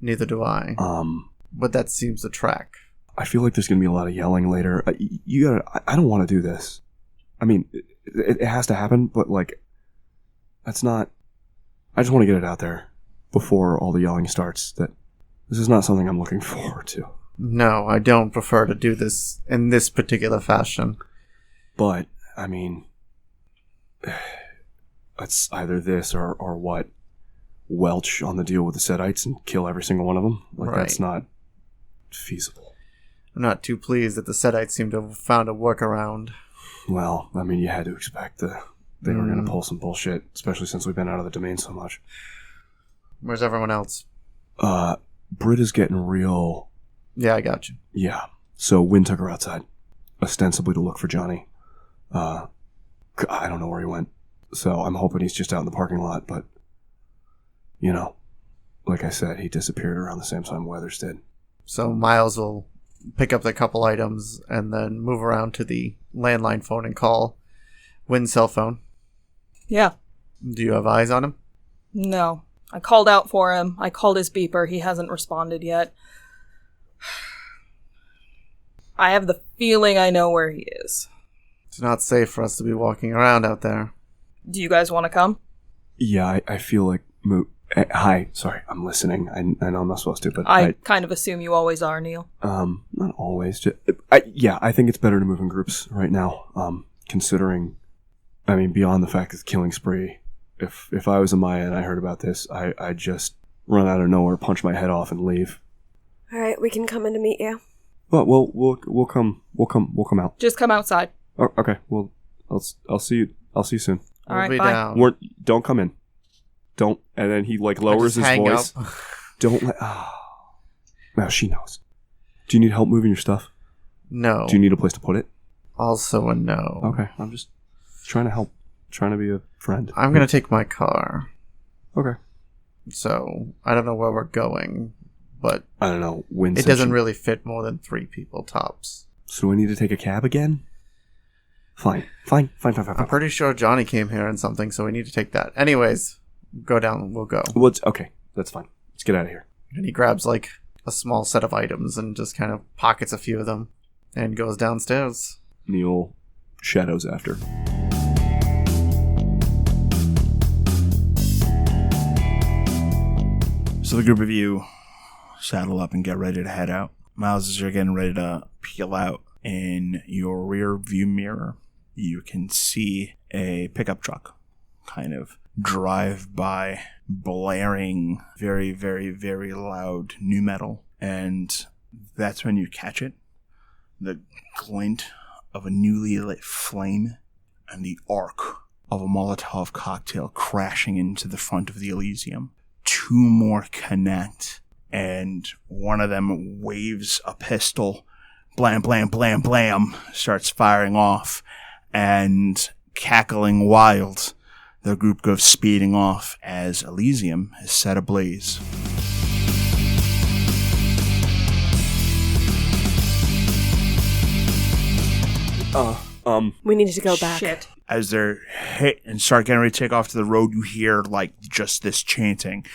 Neither do I. But that seems to track. I feel like there's gonna be a lot of yelling later. I don't want to do this. I mean, it has to happen, but like, that's not. I just want to get it out there before all the yelling starts. That this is not something I'm looking forward to. No, I don't prefer to do this in this particular fashion. But I mean, it's either this or what? Welch on the deal with the Sedites and kill every single one of them? Like, right. That's not feasible. I'm not too pleased that the Sedites seem to have found a workaround. Well, I mean, you had to expect they were going to pull some bullshit, especially since we've been out of the domain so much. Where's everyone else? Britta's getting real... Yeah, I got you. Yeah. So Wynn took her outside, ostensibly to look for Johnny. I don't know where he went. So I'm hoping he's just out in the parking lot, but... You know, like I said, he disappeared around the same time Weathers did. So Miles will pick up the couple items and then move around to the landline phone and call Wynn's cell phone. Yeah. Do you have eyes on him? No. I called out for him. I called his beeper. He hasn't responded yet. I have the feeling I know where he is. It's not safe for us to be walking around out there. Do you guys want to come? Yeah, I feel like... Hi, sorry, I'm listening. I know I'm not supposed to, but I kind of assume you always are, Neil. Not always. I think it's better to move in groups right now. Considering, I mean, beyond the fact of the killing spree, if I was Amaya and I heard about this, I'd just run out of nowhere, punch my head off, and leave. All right, we can come in to meet you. Well, we'll come out. Just come outside. Oh, okay. Well, I'll see you. I'll see you soon. All right, We'll be bye. down. Don't come in. Don't. And then he like lowers his hang voice. up. Don't let. Well, she knows. Do you need help moving your stuff? No. Do you need a place to put it? Also a no. Okay, I'm just trying to help. Trying to be a friend. I'm going to take my car. Okay. So, I don't know where we're going, but I don't know. Wynn it said doesn't really fit more than 3 people tops. So do I need to take a cab again? Fine. I'm pretty sure Johnny came here and something, so we need to take that. Anyways, go down. We'll go. Well, okay. That's fine. Let's get out of here. And he grabs like a small set of items and just kind of pockets a few of them and goes downstairs. Neil shadows after. So the group of you saddle up and get ready to head out. Miles, as you're getting ready to peel out, in your rear view mirror, you can see a pickup truck kind of drive by, blaring very, very, very loud nu metal. And that's when you catch it. The glint of a newly lit flame and the arc of a Molotov cocktail crashing into the front of the Elysium. 2 more connect, and one of them waves a pistol, blam, blam, blam, blam, starts firing off, and cackling wild, the group goes speeding off as Elysium is set ablaze. We need to go back. Shit. As they're hit and start getting ready to take off to the road, you hear like just this chanting,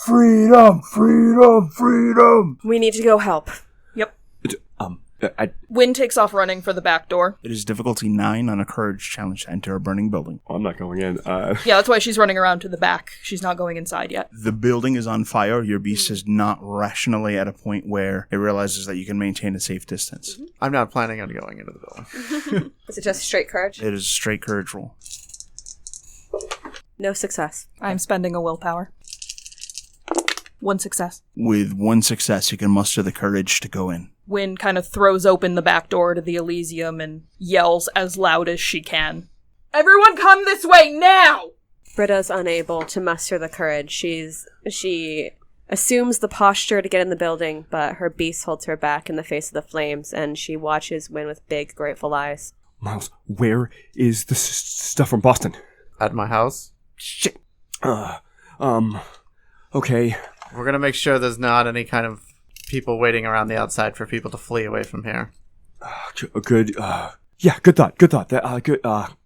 "Freedom, freedom, freedom!" We need to go help. Yep. Wynn takes off running for the back door. It is difficulty 9 on a courage challenge to enter a burning building. I'm not going in. Yeah, that's why she's running around to the back. She's not going inside yet. The building is on fire. Your beast is not rationally at a point where it realizes that you can maintain a safe distance. I'm not planning on going into the building. Is it just straight courage? It is a straight courage roll. No success. I'm spending a willpower. 1 success. With 1 success, you can muster the courage to go in. Wynn kind of throws open the back door to the Elysium and yells as loud as she can. Everyone come this way, now! Britta's unable to muster the courage. She assumes the posture to get in the building, but her beast holds her back in the face of the flames, and she watches Wynn with big, grateful eyes. Miles, where is the stuff from Boston? At my house. Shit. Okay. We're gonna make sure there's not any kind of people waiting around the outside for people to flee away from here. Good, yeah, good thought. Good,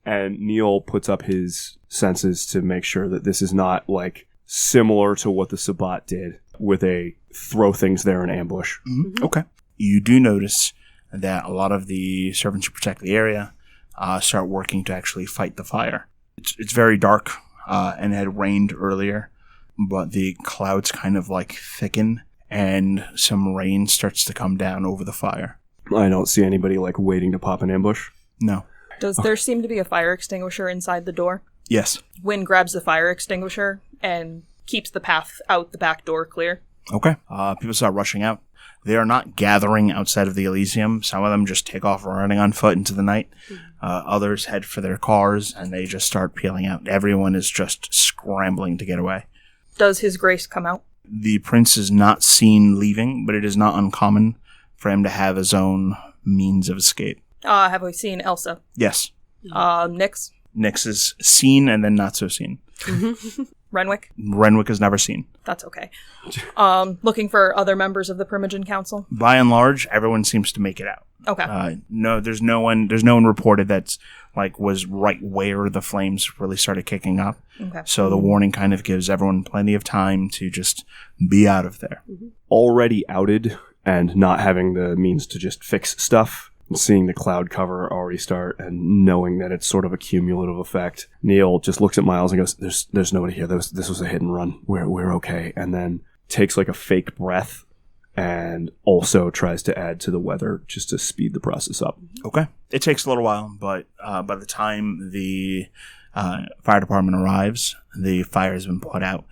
and Neil puts up his senses to make sure that this is not, like, similar to what the Sabbat did with a throw things there in ambush. Mm-hmm. Okay. You do notice that a lot of the servants who protect the area start working to actually fight the fire. It's very dark, and it had rained earlier, but the clouds kind of, like, thicken, and some rain starts to come down over the fire. I don't see anybody, like, waiting to pop an ambush. No. Does there seem to be a fire extinguisher inside the door? Yes. Wynn grabs the fire extinguisher and keeps the path out the back door clear. Okay. People start rushing out. They are not gathering outside of the Elysium. Some of them just take off running on foot into the night. Others head for their cars, and they just start peeling out. Everyone is just scrambling to get away. Does His Grace come out? The prince is not seen leaving, but it is not uncommon for him to have his own means of escape. Have we seen Elsa? Yes. Nyx? Nyx is seen and then not so seen. Renwick? Renwick is never seen. That's okay. Looking for other members of the Primogen Council? By and large, everyone seems to make it out. Okay. No, there's no one reported that's like was right where the flames really started kicking up. Okay. So the warning kind of gives everyone plenty of time to just be out of there. Already outed and not having the means to just fix stuff, seeing the cloud cover already start and knowing that it's sort of a cumulative effect, Neil just looks at Miles and goes, there's nobody here. This was a hit and run. We're okay. And then takes like a fake breath and also tries to add to the weather just to speed the process up. Okay. It takes a little while, but by the time the fire department arrives, the fire has been put out.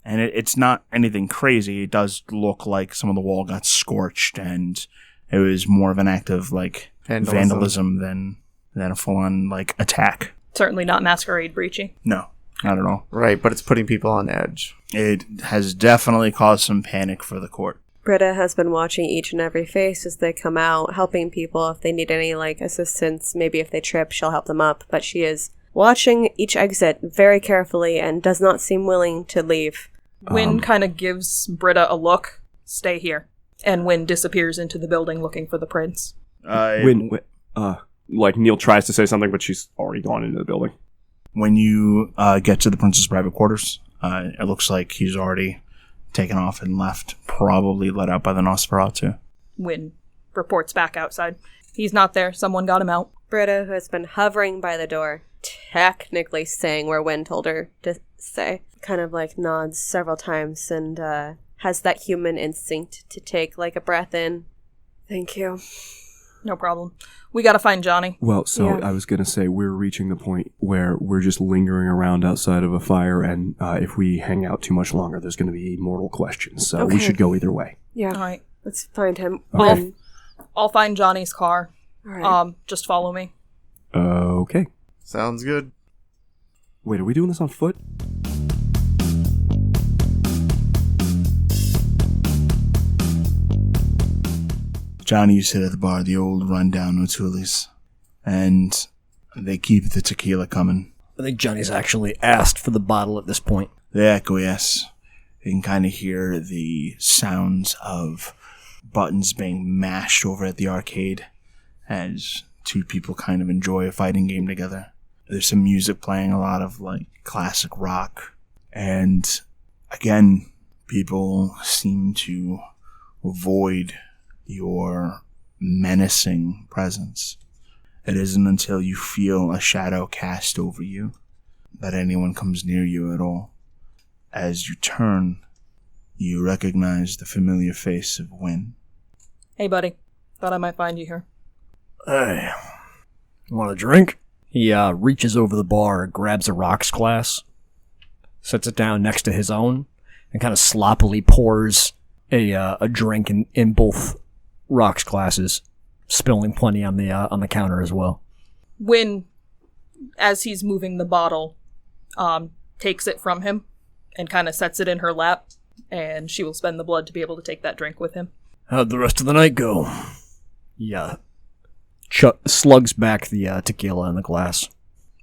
And it's not anything crazy. It does look like some of the wall got scorched, and it was more of an act of like vandalism than a full-on like attack. Certainly not masquerade breachy. No, not at all. Right, but it's putting people on edge. It has definitely caused some panic for the court. Britta has been watching each and every face as they come out, helping people if they need any like assistance. Maybe if they trip, she'll help them up. But she is watching each exit very carefully and does not seem willing to leave. Wynn kind of gives Britta a look. Stay here. And Wynn disappears into the building looking for the prince. Like Neil tries to say something, but she's already gone into the building. When you get to the prince's private quarters, it looks like he's already taken off and left, probably let out by the Nosferatu. Wynn reports back outside. He's not there. Someone got him out. Britta, who has been hovering by the door, technically saying where Wynn told her to say, kind of like nods several times and has that human instinct to take like a breath in. Thank you. No problem. We gotta find Johnny. Well, so Yeah. I was going to say we're reaching the point where we're just lingering around outside of a fire, and if we hang out too much longer, there's going to be mortal questions. So we Okay. should go either way. Yeah. All right. Let's find him. Okay. I'll find Johnny's car. All right. Just follow me. Okay. Sounds good. Wait, are we doing this on foot? Johnny used to sit at the bar, the old rundown O'Toole's, and they keep the tequila coming. I think Johnny's actually asked for the bottle at this point. They acquiesce. You can kind of hear the sounds of buttons being mashed over at the arcade as two people kind of enjoy a fighting game together. There's some music playing, a lot of like classic rock. And again, people seem to avoid your menacing presence. It isn't until you feel a shadow cast over you that anyone comes near you at all. As you turn, you recognize the familiar face of Wynn. Hey, buddy. Thought I might find you here. Hey, want a drink? He reaches over the bar, grabs a rocks glass, sets it down next to his own, and kind of sloppily pours a drink in both rocks glasses, spilling plenty on the counter as well. Wynn, as he's moving the bottle, takes it from him and kind of sets it in her lap, and she will spend the blood to be able to take that drink with him. How'd the rest of the night go? Yeah. Slugs back the tequila in the glass.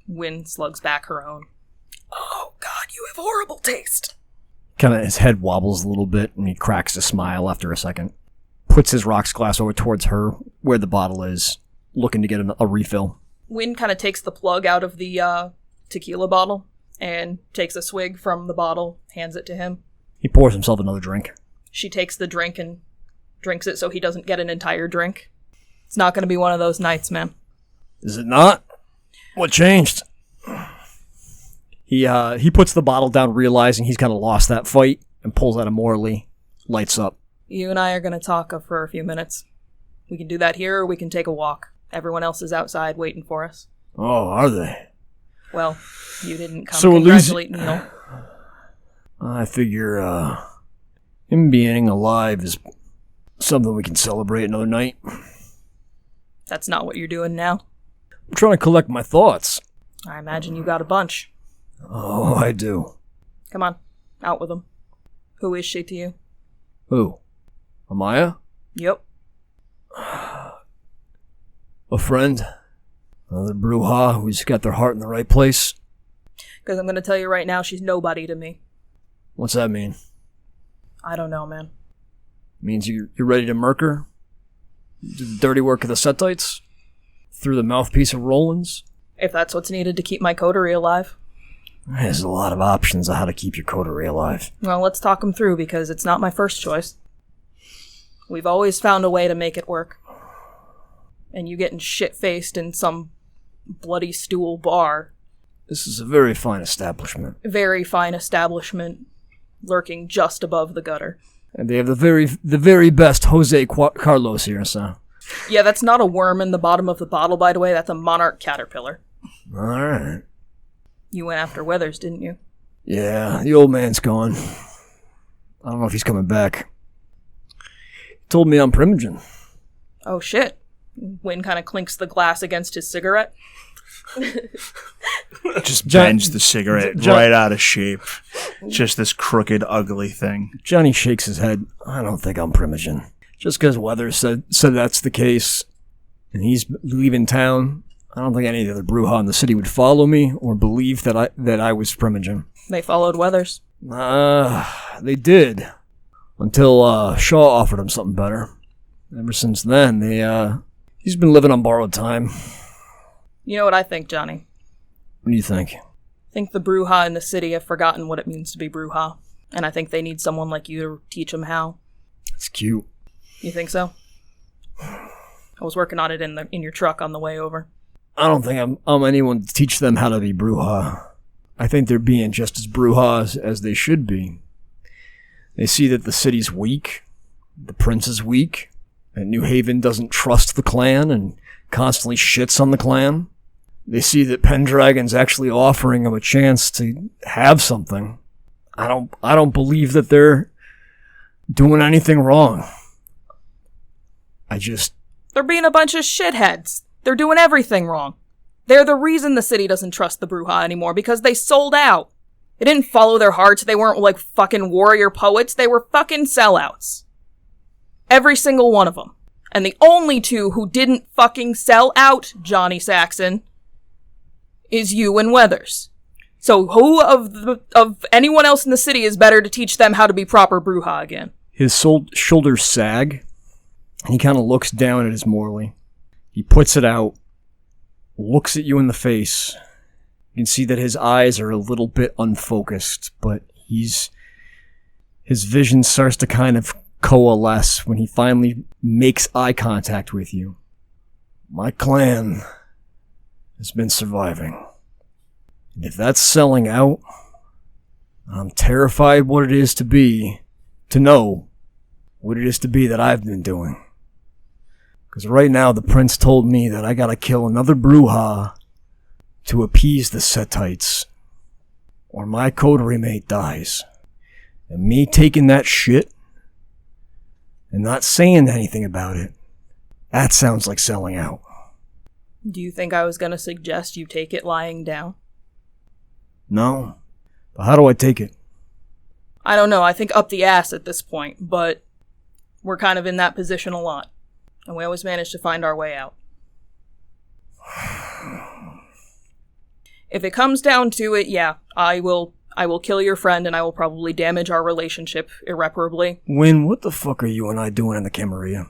Wynn slugs back her own. Oh, God, you have horrible taste. Kind of his head wobbles a little bit, and he cracks a smile after a second. Puts his rocks glass over towards her, where the bottle is, looking to get a refill. Wynn kind of takes the plug out of the tequila bottle and takes a swig from the bottle, hands it to him. He pours himself another drink. She takes the drink and drinks it so he doesn't get an entire drink. It's not going to be one of those nights, man. Is it not? What changed? He puts the bottle down, realizing he's kind of lost that fight, and pulls out a Morley, lights up. You and I are going to talk for a few minutes. We can do that here, or we can take a walk. Everyone else is outside waiting for us. Oh, are they? Well, you didn't come So congratulate Neil. I figure, him being alive is something we can celebrate another night. That's not what you're doing now. I'm trying to collect my thoughts. I imagine you got a bunch. Oh, I do. Come on, out with them. Who is she to you? Who? Amaya? Yep. A friend? Another Bruja who's got their heart in the right place? Because I'm going to tell you right now, she's nobody to me. What's that mean? I don't know, man. Means you're ready to murk her? Do the dirty work of the Setites? Through the mouthpiece of Rollins? If that's what's needed to keep my coterie alive. There's a lot of options on how to keep your coterie alive. Well, let's talk them through, because it's not my first choice. We've always found a way to make it work. And you getting shit-faced in some bloody stool bar. This is a very fine establishment. Very fine establishment, lurking just above the gutter. And they have the very best Jose Carlos here, so. Yeah, that's not a worm in the bottom of the bottle, by the way. That's a monarch caterpillar. Alright. You went after Weathers, didn't you? Yeah, the old man's gone. I don't know if he's coming back. He told me I'm Primogen. Oh, shit. Wynn kind of clinks the glass against his cigarette. Just bends the cigarette right out of shape. Just this crooked, ugly thing. Johnny shakes his head. I don't think I'm Primogen. Just because Weathers said that's the case, and he's leaving town, I don't think any of the other Bruja in the city would follow me or believe that I was Primogen. They followed Weathers. They did. Until Shaw offered him something better. Ever since then, he's been living on borrowed time. You know what I think, Johnny? What do you think? I think the Bruja in the city have forgotten what it means to be Bruja. And I think they need someone like you to teach them how. It's cute. You think so? I was working on it in your truck on the way over. I don't think I'm anyone to teach them how to be Bruja. I think they're being just as Brujas as they should be. They see that the city's weak, the prince is weak, and New Haven doesn't trust the clan and constantly shits on the clan. They see that Pendragon's actually offering them a chance to have something. I don't believe that they're doing anything wrong. They're being a bunch of shitheads. They're doing everything wrong. They're the reason the city doesn't trust the Bruja anymore, because they sold out. They didn't follow their hearts. They weren't like fucking warrior poets. They were fucking sellouts. Every single one of them. And the only two who didn't fucking sell out, Johnny Saxon, is you and Weathers. So who of anyone else in the city is better to teach them how to be proper Bruja again? His shoulders sag, and he kind of looks down at his Morley. He puts it out, looks at you in the face. You can see that his eyes are a little bit unfocused, but his vision starts to kind of coalesce when he finally makes eye contact with you. My clan has been surviving. And if that's selling out, I'm terrified what it is to know what it is to be that I've been doing. Because right now the prince told me that I gotta kill another Bruja to appease the Setites, or my coterie mate dies. And me taking that shit and not saying anything about it, that sounds like selling out. Do you think I was going to suggest you take it lying down? No. But how do I take it? I don't know. I think up the ass at this point, but we're kind of in that position a lot. And we always manage to find our way out. If it comes down to it, yeah, I will kill your friend and I will probably damage our relationship irreparably. Wynn, what the fuck are you and I doing in the Camarilla?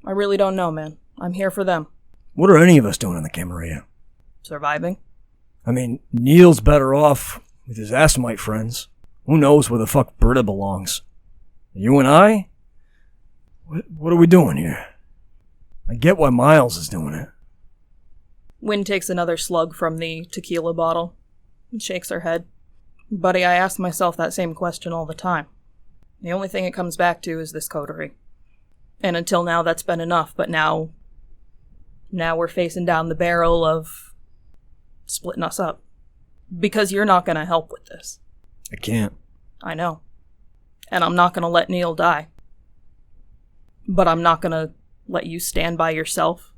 I really don't know, man. I'm here for them. What are any of us doing in the Camarilla? Surviving. I mean, Neil's better off with his Assamite friends. Who knows where the fuck Britta belongs? You and I? What are we doing here? I get why Miles is doing it. Wynn takes another slug from the tequila bottle and shakes her head. Buddy, I ask myself that same question all the time. The only thing it comes back to is this coterie. And until now, that's been enough, but now we're facing down the barrel of splitting us up. Because you're not going to help with this. I can't. I know. And I'm not going to let Neil die. But I'm not going to let you stand by yourself.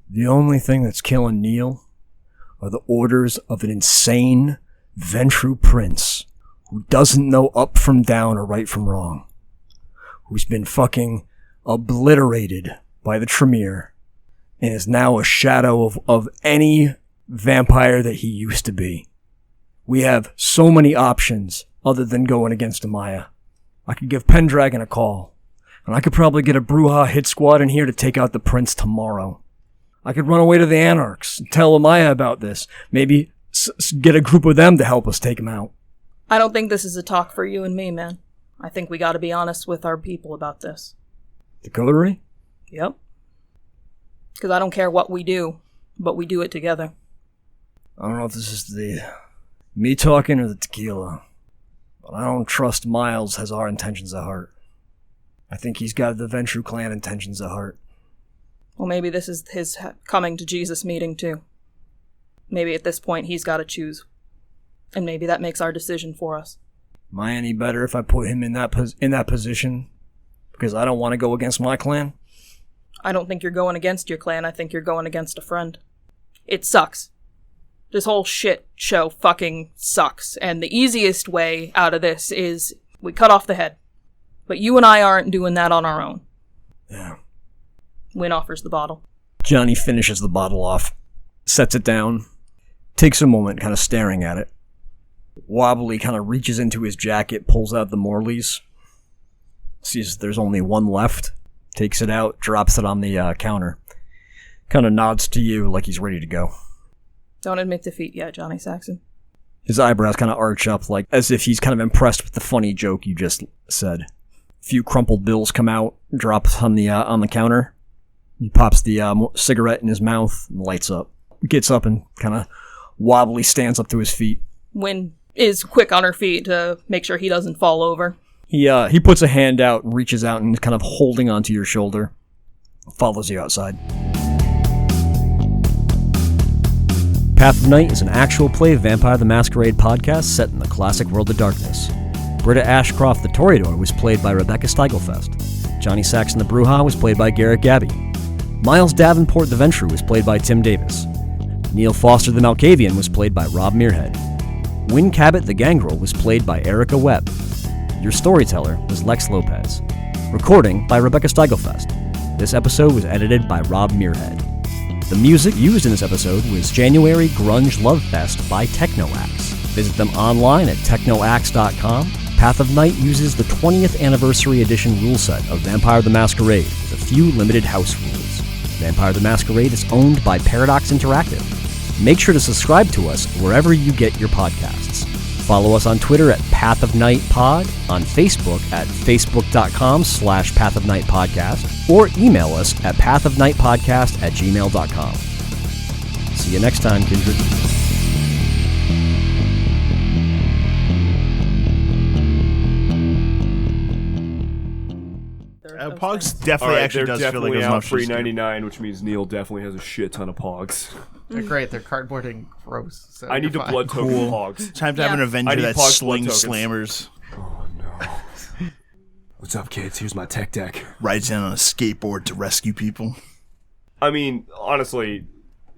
The only thing that's killing Neil are the orders of an insane Ventrue prince who doesn't know up from down or right from wrong. Who's been fucking obliterated by the Tremere and is now a shadow of any vampire that he used to be. We have so many options other than going against Amaya. I could give Pendragon a call, and I could probably get a Bruja hit squad in here to take out the prince tomorrow. I could run away to the Anarchs and tell Amaya about this. Maybe get a group of them to help us take him out. I don't think this is a talk for you and me, man. I think we gotta be honest with our people about this. The coterie? Yep. Because I don't care what we do, but we do it together. I don't know if this is me talking or the tequila, but I don't trust Miles has our intentions at heart. I think he's got the Ventrue clan intentions at heart. Well, maybe this is his coming to Jesus meeting, too. Maybe at this point he's got to choose. And maybe that makes our decision for us. Am I any better if I put him in that position? Because I don't want to go against my clan? I don't think you're going against your clan. I think you're going against a friend. It sucks. This whole shit show fucking sucks. And the easiest way out of this is we cut off the head. But you and I aren't doing that on our own. Yeah. Wynn offers the bottle. Johnny finishes the bottle off, sets it down, takes a moment kind of staring at it. Wobbly kind of reaches into his jacket, pulls out the Morleys, sees there's only one left, takes it out, drops it on the counter. Kind of nods to you like he's ready to go. Don't admit defeat yet, Johnny Saxon. His eyebrows kind of arch up like as if he's kind of impressed with the funny joke you just said. A few crumpled bills come out, drops on the counter. He pops the cigarette in his mouth and lights up. Gets up and kind of wobbly stands up to his feet. Wynn is quick on her feet to make sure he doesn't fall over. He puts a hand out and reaches out and is kind of holding onto your shoulder. Follows you outside. Path of Night is an actual play Vampire the Masquerade podcast set in the classic world of darkness. Britta Ashcroft the Toreador was played by Rebecca Steigelfest. Johnny Saxon the Bruja was played by Garrett Gabbey. Miles Davenport the Ventrue was played by Tim Davis. Neil Foster the Malkavian was played by Rob Muirhead. Wynn Cabot the Gangrel was played by Erika Webb. Your storyteller was Lex Lopez. Recording by Rebecca Steigelfest. This episode was edited by Rob Muirhead. The music used in this episode was January Grunge Love Fest by Technoaxe. Visit them online at technoaxe.com. Path of Night uses the 20th anniversary edition rule set of Vampire the Masquerade with a few limited house rules. Vampire the Masquerade is owned by Paradox Interactive. Make sure to subscribe to us wherever you get your podcasts. Follow us on Twitter at Path of Night Pod, on Facebook at facebook.com/Path of Night Podcast, or email us at pathofnightpodcast@gmail.com. See you next time, Kindred. Pogs definitely actually does feel like out as free $3.99, which means Neil definitely has a shit ton of Pogs. They're great. They're cardboarding gross. So I need to blood token Pogs. Time to have an I Avenger need that Pogs slings blood tokens. slammers. Oh no. What's up, kids? Here's my tech deck. Rides in on a skateboard to rescue people. I mean, honestly,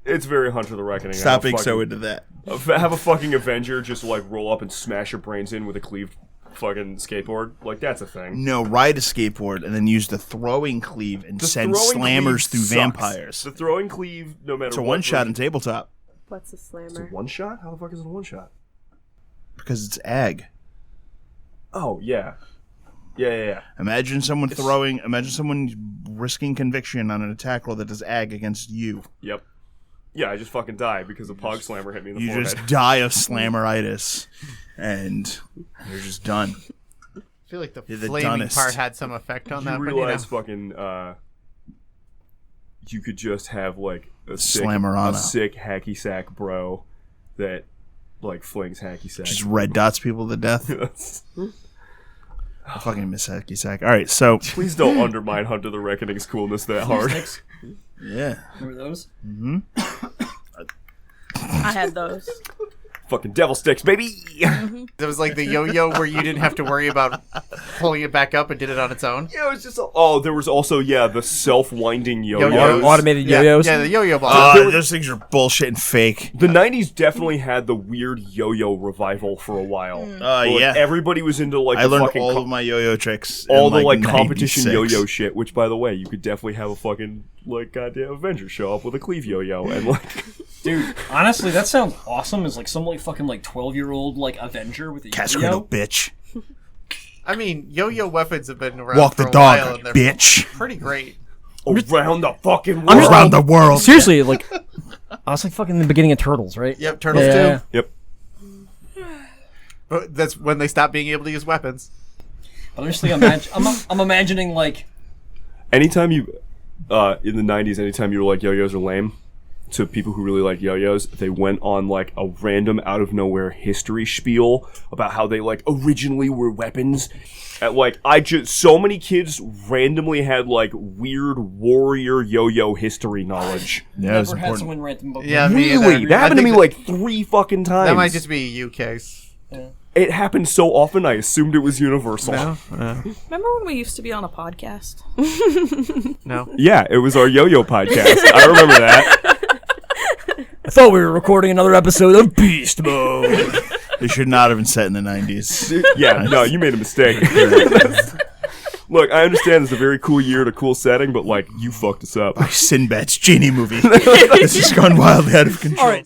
it's very Hunter the Reckoning. Stop being so into that. Have a fucking Avenger just like roll up and smash your brains in with a cleaved fucking skateboard. Like, that's a thing. No, ride a skateboard and then use the throwing cleave and send slammers through vampires. The throwing cleave, no matter what. It's a one-shot in tabletop. What's a slammer? It's a one-shot? How the fuck is it a one-shot? Because it's ag. Oh, yeah. Yeah. Imagine someone risking conviction on an attack roll that does ag against you. Yep. Yeah, I just fucking die because a pog slammer hit me in the forehead. You just die of slammeritis, and you're just done. I feel like the You're the flaming dunnest. part had some effect on that. You but, realize fucking, you could just have, like, a sick hacky sack bro that, like, flings hacky sack. Just red dots people to death. I fucking miss hacky sack. All right, so please don't undermine Hunter the Reckoning's coolness that hard. Yeah. Remember those? Mm-hmm. I had those. Fucking devil sticks, baby! It was like the yo-yo where you didn't have to worry about pulling it back up and did it on its own. Yeah, it was just... there was also, the self-winding yo-yos. Automated yo-yos? Yeah, the yo-yo ball. Those things are bullshit and fake. The 90s definitely had the weird yo-yo revival for a while. Yeah. Everybody was into, like, I learned fucking all of my yo-yo tricks. all in, the, like, competition 96. yo-yo shit, which, by the way, you could definitely have a fucking, like, goddamn Avenger show up with a cleave yo-yo and, like... Dude, honestly, that sounds awesome as, like, some, like, fucking, like, 12-year-old, like, Avenger with a Cat's yo-yo. cradle, bitch. I mean, yo-yo weapons have been around Walk for the a while, dog, and they're bitch. pretty great. Around the fucking world! Around the world. Seriously, like, I was, like, fucking the beginning of Turtles, right? Yep, Turtles Yeah. too. Yep. But that's when they stopped being able to use weapons. But I'm just like, I'm imagining, like... Anytime you... in the 90s, anytime you were like, yo-yos are lame, to people who really like yo-yos, they went on, like, a random out-of-nowhere history spiel about how they, like, originally were weapons. At, like, so many kids randomly had, like, weird warrior yo-yo history knowledge. Yeah, it was Never had important. someone rant them about Yeah, Really? That happened to me, like, 3 fucking times. That might just be a you case. It happened so often, I assumed it was universal. No? Remember when we used to be on a podcast? No. Yeah, it was our yo-yo podcast. I remember that. I thought we were recording another episode of Beast Mode. They should not have been set in the 90s. Yeah, no, you made a mistake. Look, I understand it's a very cool year and a cool setting, but, like, you fucked us up. Sinbad's genie movie. This has gone wildly out of control. All right.